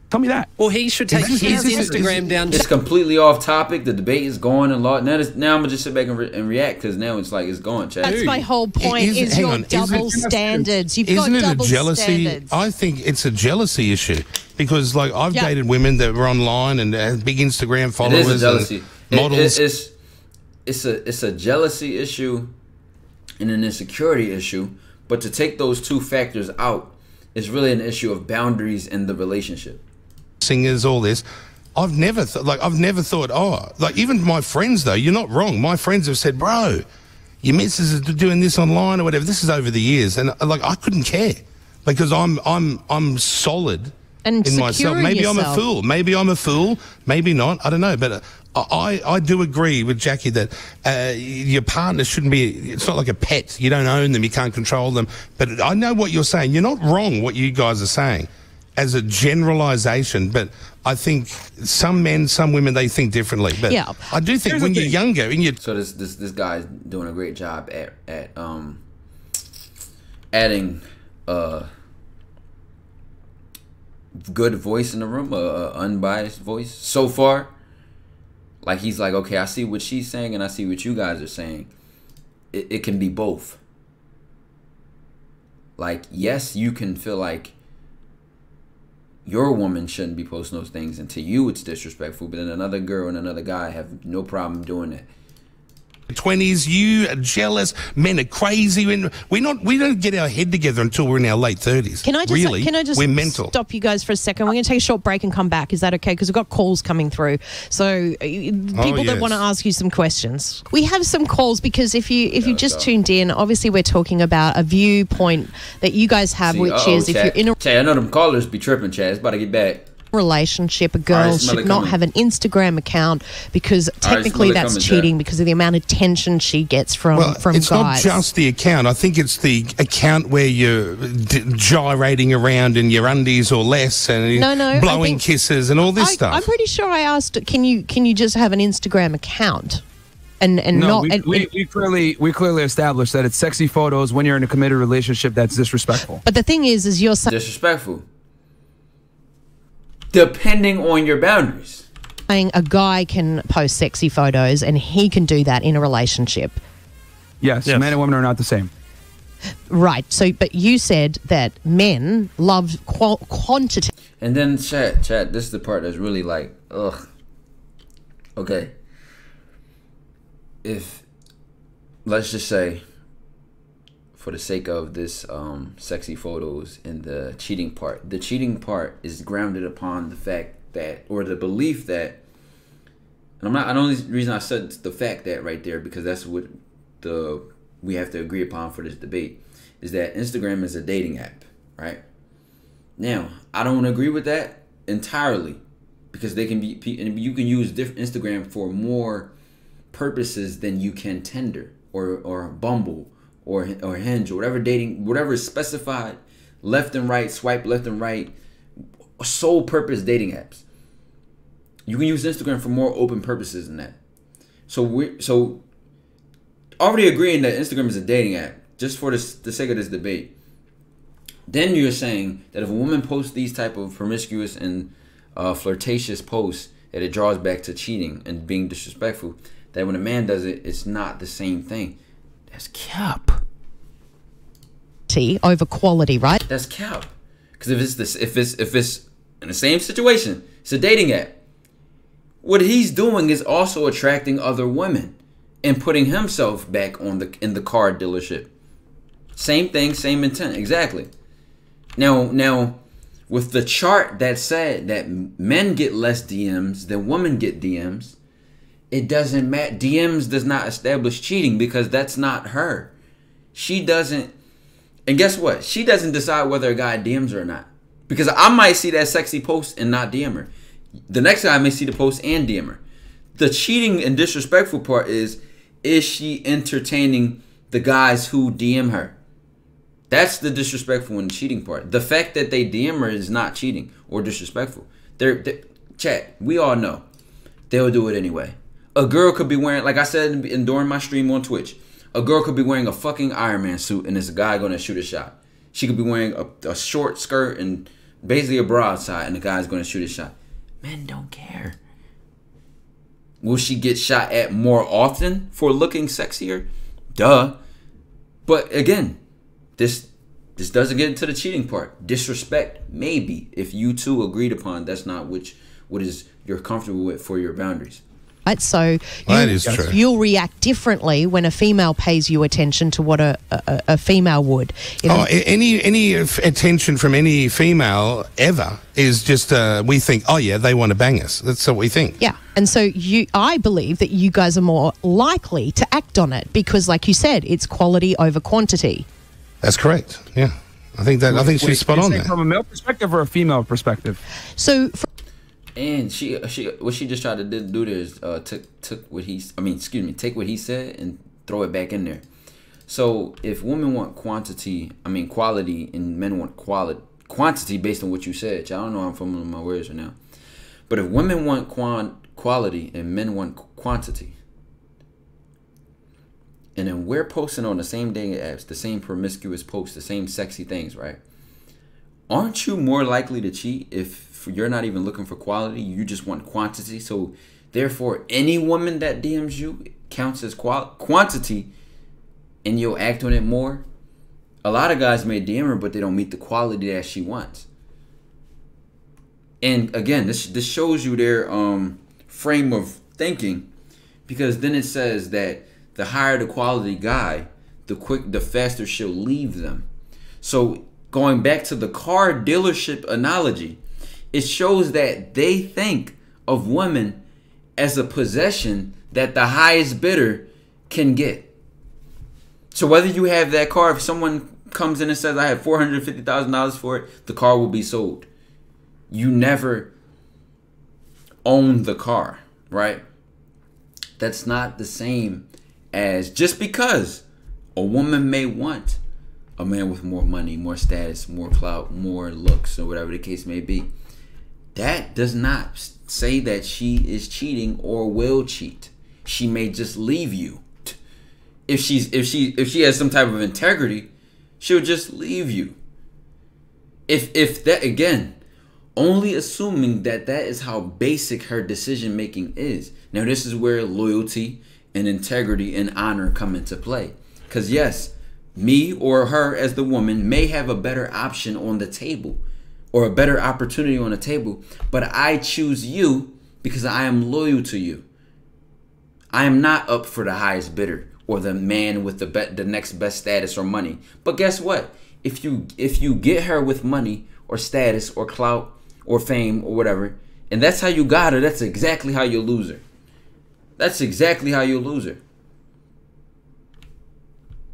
Tell me that. Well, he should take his Instagram down. It's completely off topic. The debate is going a lot. Now I'm gonna just sit back and react because now it's like it's going. Chat. That's my whole point. Is your double standards? You've got double standards. I think it's a jealousy issue because, like, I've dated women that were online and had big Instagram followers. It is a jealousy. Models. It's a jealousy issue and an insecurity issue. But to take those two factors out is really an issue of boundaries in the relationship. Singers, all this. I've never thought, oh, like, even my friends, though, you're not wrong. My friends have said, bro, your missus is doing this online or whatever. This is over the years. And, like, I couldn't care because I'm solid and in myself. Maybe yourself. I'm a fool. Maybe I'm a fool. Maybe not. I don't know. But I do agree with Jackie that your partner shouldn't be, it's not like a pet. You don't own them. You can't control them. But I know what you're saying. You're not wrong what you guys are saying as a generalization. But I think some men, some women, they think differently. But yeah. I do think when you're younger and you... So this guy's doing a great job at adding good voice in the room, unbiased voice so far. Like, he's like, okay, I see what she's saying and I see what you guys are saying. It can be both. Like, yes, you can feel like your woman shouldn't be posting those things, and to you it's disrespectful, but then another girl and another guy have no problem doing that. 20s, you are jealous, men are crazy, and we don't get our head together until we're in our late 30s. Can I just we're mental. Stop you guys for a second? We're going to take a short break and come back. Is that okay? Because we've got calls coming through. So people that want to ask you some questions. We have some calls because if you just tuned in, obviously we're talking about a viewpoint that you guys have, which is if you're in a... Chad, I know them callers be tripping, Chad. It's about to get back. Relationship, a girl should not have an Instagram account because technically that's cheating because of the amount of attention she gets from it's guys. Not just the account. I think it's the account where you're gyrating around in your undies or less and blowing kisses and all this stuff. I'm pretty sure I asked, can you just have an Instagram account? We clearly established that it's sexy photos when you're in a committed relationship that's disrespectful. But the thing is you're disrespectful. Depending on your boundaries. Saying a guy can post sexy photos and he can do that in a relationship. Yes, men and women are not the same. Right. So, but you said that men love quantity. And then chat, this is the part that's really like, ugh. Okay. If, let's just say, for the sake of this sexy photos and the cheating part is grounded upon the fact that, or the belief that and I'm not. The only reason I said the fact that right there because that's what we have to agree upon for this debate is that Instagram is a dating app, right? Now, I don't agree with that entirely because they can be, and you can use Instagram for more purposes than you can Tinder or Bumble or Hinge or whatever is specified left and right, swipe left and right, sole purpose dating apps. You can use Instagram for more open purposes than that. So already agreeing that Instagram is a dating app, just for the sake of this debate, then you're saying that if a woman posts these type of promiscuous and flirtatious posts, that it draws back to cheating and being disrespectful, that when a man does it, it's not the same thing. That's cap. Over quality, right? That's cap. Because if it's in the same situation, it's a dating app. What he's doing is also attracting other women and putting himself back in the car dealership. Same thing, same intent, exactly. Now, with the chart that said that men get less DMs than women get DMs, it doesn't matter. DMs does not establish cheating because that's not her. She doesn't. And guess what? She doesn't decide whether a guy DMs her or not. Because I might see that sexy post and not DM her. The next guy may see the post and DM her. The cheating and disrespectful part is she entertaining the guys who DM her? That's the disrespectful and cheating part. The fact that they DM her is not cheating or disrespectful. Chat, we all know they'll do it anyway. A girl could be wearing, like I said during my stream on Twitch, a girl could be wearing a fucking Iron Man suit and there's a guy going to shoot a shot. She could be wearing a short skirt and basically a bra outside and the guy's going to shoot a shot. Men don't care. Will she get shot at more often for looking sexier? Duh. But again, this doesn't get into the cheating part. Disrespect, maybe, if you two agreed upon that's not what is you're comfortable with for your boundaries. Right, so that is true. You'll react differently when a female pays you attention to what a female would. Any attention from any female ever is just we think, oh yeah, they want to bang us. That's what we think. Yeah, and so I believe that you guys are more likely to act on it because, like you said, it's quality over quantity. That's correct. Yeah, I think she's spot on there. From a male perspective or a female perspective? So. And what she just tried to do there is take what he said and throw it back in there. So if women want quality, and men want quantity based on what you said. I don't know how I'm fumbling my words right now. But if women want quality and men want quantity, and then we're posting on the same dating apps, the same promiscuous posts, the same sexy things, right? Aren't you more likely to cheat if you're not even looking for quality, you just want quantity? So therefore, any woman that DMs you counts as quantity and you'll act on it more. A lot of guys may DM her, but they don't meet the quality that she wants. And again, this shows you their frame of thinking, because then it says that the higher the quality guy, the faster she'll leave them. So going back to the car dealership analogy, it shows that they think of women as a possession that the highest bidder can get. So whether you have that car, if someone comes in and says, I have $450,000 for it, the car will be sold. You never own the car, right? That's not the same as just because a woman may want a man with more money, more status, more clout, more looks, or whatever the case may be. That does not say that she is cheating or will cheat. She may just leave you. If she has some type of integrity, she'll just leave you. If that, again, only assuming that is how basic her decision making is. Now this is where loyalty and integrity and honor come into play. Because yes, me or her as the woman may have a better option on the table or a better opportunity on the table, but I choose you because I am loyal to you. I am not up for the highest bidder or the man with the next best status or money. But guess what? If you get her with money or status or clout or fame or whatever, and that's how you got her, that's exactly how you'll lose her. That's exactly how you lose her.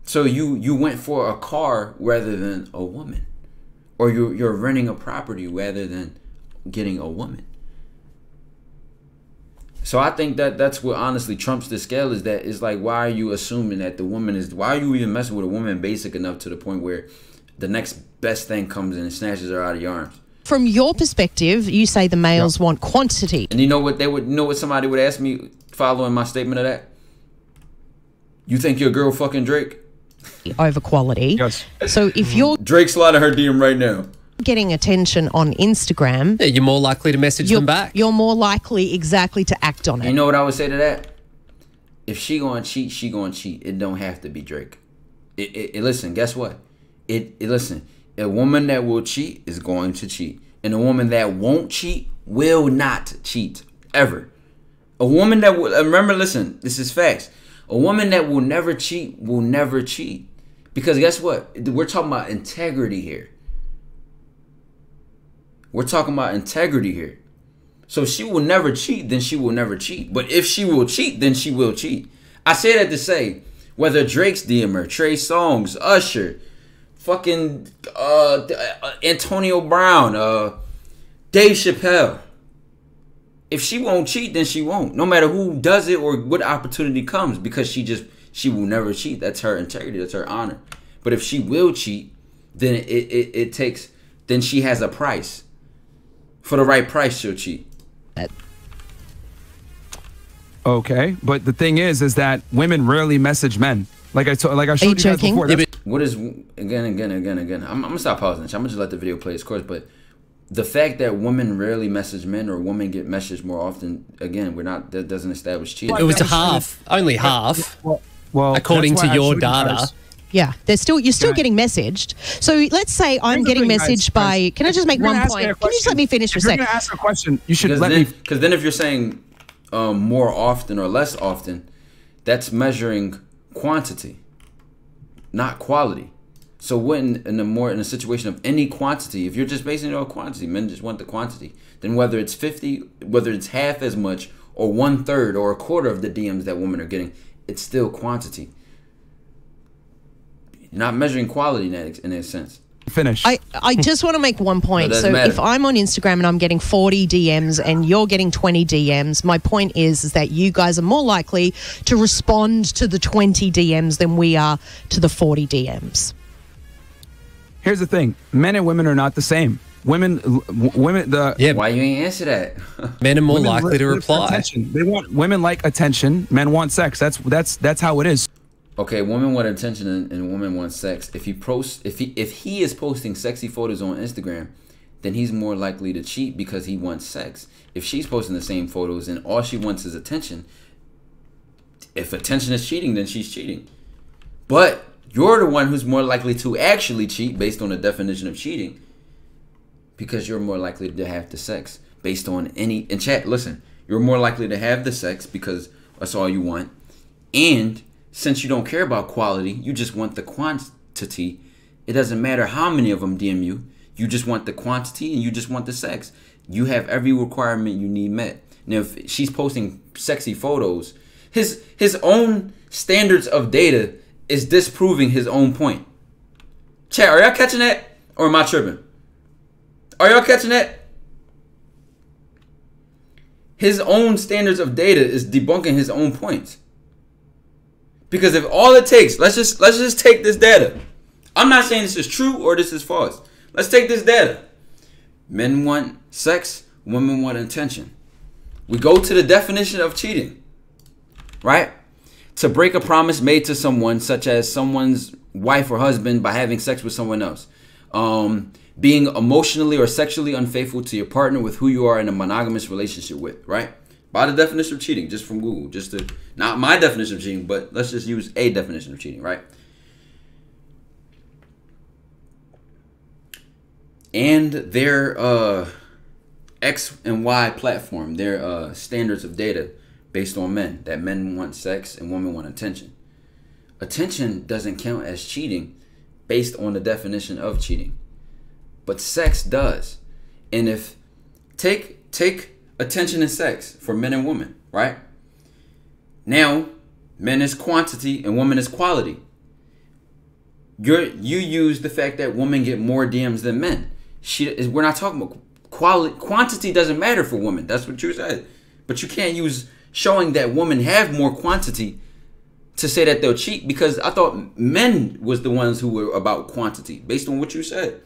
So you went for a car rather than a woman, or you're renting a property rather than getting a woman. So I think that's what honestly trumps the scale, is that it's like, why are you assuming that the woman is, why are you even messing with a woman basic enough to the point where the next best thing comes in and snatches her out of your arms? From your perspective, you say the males want quantity. And you know what somebody would ask me following my statement of that? You think your girl fucking Drake? Over quality. Yes. So if you're Drake sliding her DM right now. getting attention on Instagram, Yeah, you're more likely to message them back. You're more likely exactly to act on it. You know what I would say to that? If she gonna cheat, she gonna cheat. It don't have to be Drake. Listen, guess what? Listen, a woman that will cheat is going to cheat. And a woman that won't cheat will not cheat. Ever. A woman that will, remember, listen, this is facts. A woman that will never cheat will never cheat. Because guess what? We're talking about integrity here. We're talking about integrity here. So if she will never cheat, then she will never cheat. But if she will cheat, then she will cheat. I say that to say, whether Drake's DM her, Trey Songz, Usher, fucking Antonio Brown, Dave Chappelle, if she won't cheat, then she won't. No matter who does it or what opportunity comes, because she will never cheat. That's her integrity. That's her honor. But if she will cheat, then it takes, then she has a price. For the right price, she'll cheat. Okay, but the thing is that women rarely message men. Like I showed you guys before. What is, again? I'm gonna stop pausing. I'm gonna just let the video play its course. But the fact that women rarely message men or women get messaged more often, again, that doesn't establish cheating. It was half, only half. Well, according to your data. Yeah, you're still getting messaged. So let's say I'm getting messaged by. Can I just make one point? Can you just let me finish for a second? If you're gonna ask a question, you should let me. Because then, if you're saying more often or less often, that's measuring quantity, not quality. So when in a situation of any quantity, if you're just basing it on quantity, men just want the quantity. Then whether it's 50, whether it's half as much or 1/3 or a quarter of the DMs that women are getting, it's still quantity. You're not measuring quality in that sense. Finish. I just want to make one point. No, so matter. if I'm on Instagram and I'm getting 40 DMs and you're getting 20 DMs, my point is that you guys are more likely to respond to the 20 DMs than we are to the 40 DMs. Here's the thing: men and women are not the same. Women. Why you ain't answer that? Men are more likely to reply. They want women like attention. Men want sex. That's how it is. Okay, women want attention and women want sex. If he is posting sexy photos on Instagram, then he's more likely to cheat because he wants sex. If she's posting the same photos and all she wants is attention, if attention is cheating, then she's cheating. But you're the one who's more likely to actually cheat based on the definition of cheating, because you're more likely to have the sex based on any. In chat, listen, you're more likely to have the sex because that's all you want, and since you don't care about quality, you just want the quantity. It doesn't matter how many of them DM you. You just want the quantity and you just want the sex. You have every requirement you need met. Now, if she's posting sexy photos, his own standards of data is disproving his own point. Chat, are y'all catching that? Or am I tripping? Are y'all catching that? His own standards of data is debunking his own points. Because if all it takes, let's just take this data. I'm not saying this is true or this is false. Let's take this data. Men want sex, women want attention. We go to the definition of cheating, right? To break a promise made to someone, such as someone's wife or husband, by having sex with someone else. Being emotionally or sexually unfaithful to your partner with who you are in a monogamous relationship with, right? By the definition of cheating, just from Google, not my definition of cheating, but let's just use a definition of cheating, right? And their X and Y platform, their standards of data based on men, that men want sex and women want attention. Attention doesn't count as cheating based on the definition of cheating, but sex does. And if take attention and sex for men and women, right? Now, men is quantity and woman is quality. You use the fact that women get more DMs than men. We're not talking about quality. Quantity doesn't matter for women. That's what you said. But you can't use showing that women have more quantity to say that they'll cheat, because I thought men was the ones who were about quantity based on what you said.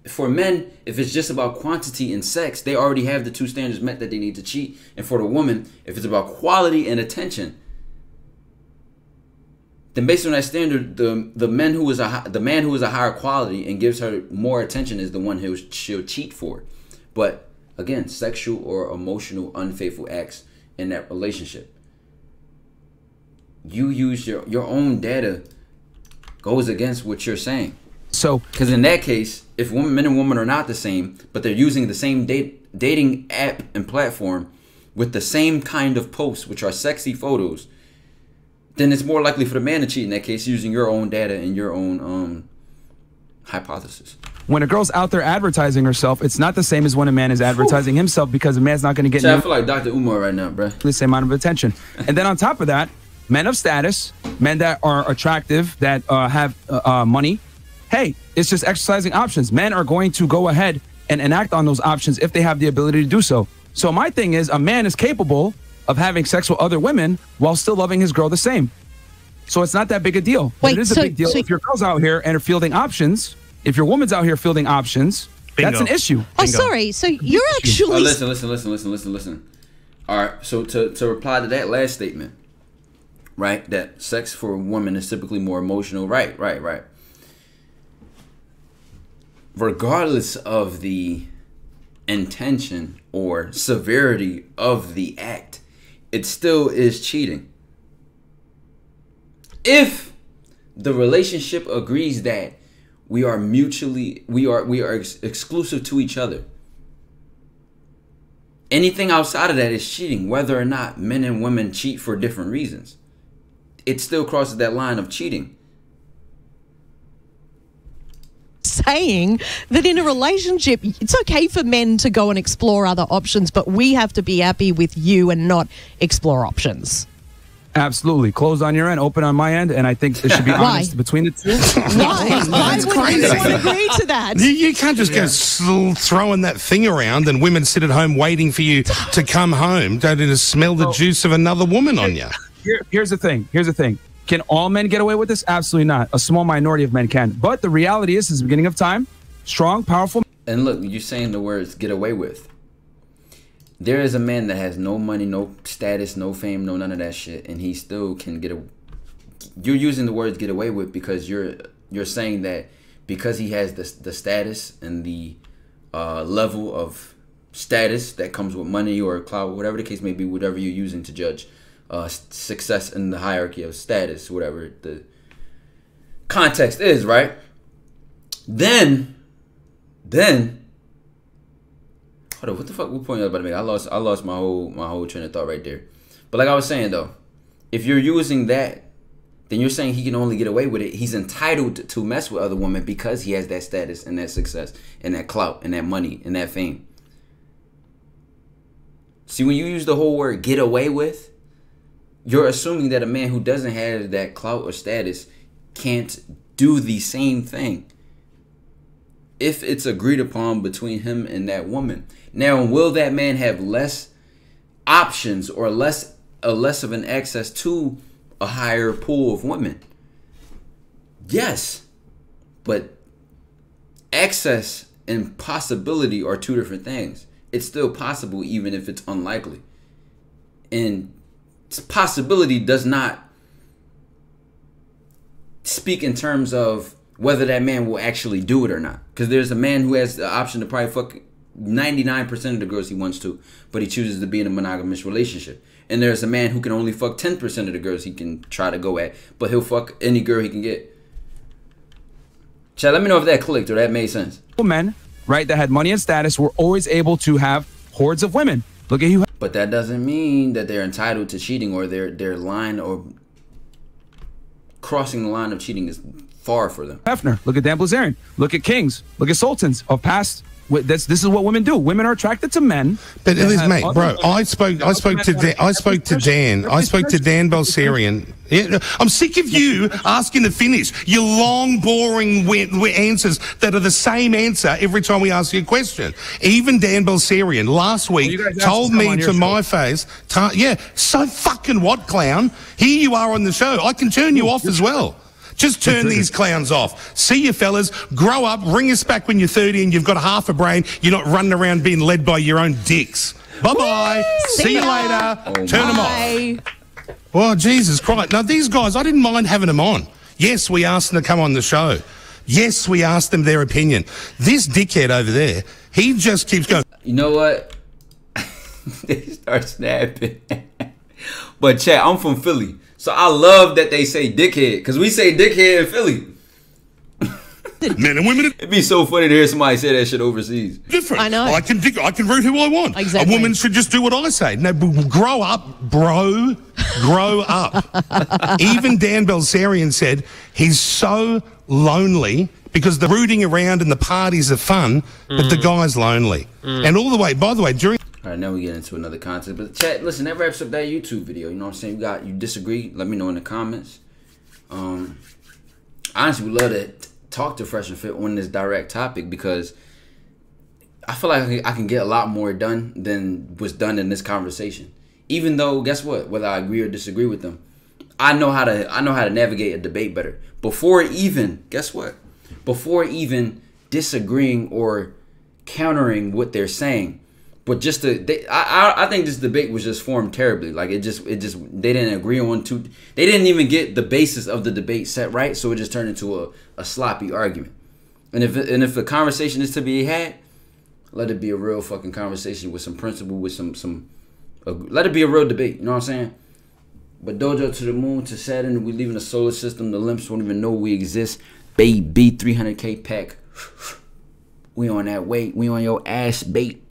For men, if it's just about quantity and sex, they already have the two standards met that they need to cheat. And for the woman, if it's about quality and attention, then based on that standard, the man who is a higher quality and gives her more attention is the one who she'll cheat for. But again, sexual or emotional unfaithful acts in that relationship, you use your own data goes against what you're saying. So, because in that case, if men and women are not the same, but they're using the same dating app and platform with the same kind of posts, which are sexy photos, then it's more likely for the man to cheat in that case, using your own data and your own hypothesis. When a girl's out there advertising herself, it's not the same as when a man is advertising himself, because a man's not going to get I feel like Dr. Umar right now, bro. The same amount of attention. And then on top of that, men of status, men that are attractive, that have money, hey, it's just exercising options. Men are going to go ahead and enact on those options if they have the ability to do so. So my thing is, a man is capable of having sex with other women while still loving his girl the same. So it's not that big a deal. But it is a big deal if your girl's out here and are fielding options. If your woman's out here fielding options, Bingo. that's an issue. Oh, sorry. So you're actually... Oh, listen. All right, so to reply to that last statement, right, that sex for a woman is typically more emotional, right. Regardless of the intention or severity of the act, it still is cheating. If the relationship agrees that we are exclusive to each other, anything outside of that is cheating, whether or not men and women cheat for different reasons. It still crosses that line of cheating. Saying that in a relationship, it's okay for men to go and explore other options, but we have to be happy with you and not explore options. Absolutely. Closed on your end, open on my end, and I think it should be honest between the two. Why would anyone agree to that? You can't just go throwing that thing around and women sit at home waiting for you to come home, don't to smell the juice of another woman on you. Here's the thing. Can all men get away with this? Absolutely not. A small minority of men can. But the reality is, since the beginning of time, strong, powerful. And look, you're saying the words "get away with." There is a man that has no money, no status, no fame, no none of that shit, and he still can get a. You're using the words "get away with" because you're saying that because he has the status and the level of status that comes with money or clout, whatever the case may be, whatever you're using to judge success in the hierarchy of status, whatever the context is, right? Then hold on, what the fuck? What point I was about to make? I lost my whole train of thought right there. But like I was saying though, if you're using that, then you're saying he can only get away with it. He's entitled to mess with other women because he has that status and that success and that clout and that money and that fame. See, when you use the whole word "get away with," you're assuming that a man who doesn't have that clout or status can't do the same thing if it's agreed upon between him and that woman. Now, will that man have less options or less of an access to a higher pool of women? Yes, but access and possibility are two different things. It's still possible even if it's unlikely. And possibility does not speak in terms of whether that man will actually do it or not. Because there's a man who has the option to probably fuck 99% of the girls he wants to, but he chooses to be in a monogamous relationship. And there's a man who can only fuck 10% of the girls he can try to go at, but he'll fuck any girl he can get. Chad, let me know if that clicked or that made sense. Men, right, that had money and status were always able to have hordes of women. Look at you. But that doesn't mean that they're entitled to cheating or their line or crossing the line of cheating is far for them. Hefner, look at Dan Blazarian, look at kings, look at sultans of past This is what women do. Women are attracted to men. But listen, mate, bro, I spoke to Dan Balserian. Yeah, I'm sick of you asking to finish your long, boring answers that are the same answer every time we ask you a question. Even Dan Balserian last week told me to my face, yeah, so fucking what, clown? Here you are on the show. I can turn you off as well. Just turn these clowns off. See you fellas, grow up, ring us back when you're 30 and you've got half a brain. You're not running around being led by your own dicks. Bye-bye. See you later. Turn them off. Well, Jesus Christ. Now, these guys, I didn't mind having them on. Yes, we asked them to come on the show. Yes, we asked them their opinion. This dickhead over there, he just keeps going. You know what? They start snapping. But chat, I'm from Philly. So I love that they say dickhead, because we say dickhead in Philly. Men and women. It'd be so funny to hear somebody say that shit overseas. Different. I know. I can root who I want. Exactly. A woman should just do what I say. No, grow up, bro. Grow up. Even Dan Balserian said he's so lonely because the rooting around and the parties are fun, but the guy's lonely. And all the way, by the way, during... All right, now we get into another content. But chat, listen, that wraps up that YouTube video. You know what I'm saying? You disagree? Let me know in the comments. Honestly, we love to talk to Fresh and Fit on this direct topic because I feel like I can get a lot more done than was done in this conversation. Even though, guess what? Whether I agree or disagree with them, I know how to navigate a debate better. Before even, guess what? Before even disagreeing or countering what they're saying. But just I think this debate was just formed terribly. Like they didn't agree on they didn't even get the basis of the debate set right, so it just turned into a sloppy argument. And if the conversation is to be had, let it be a real fucking conversation with some principle, with some let it be a real debate. You know what I'm saying? But Dojo to the moon, to Saturn, we leaving the solar system. The limps won't even know we exist. Baby, 300K pack. We on that weight. We on your ass, baby.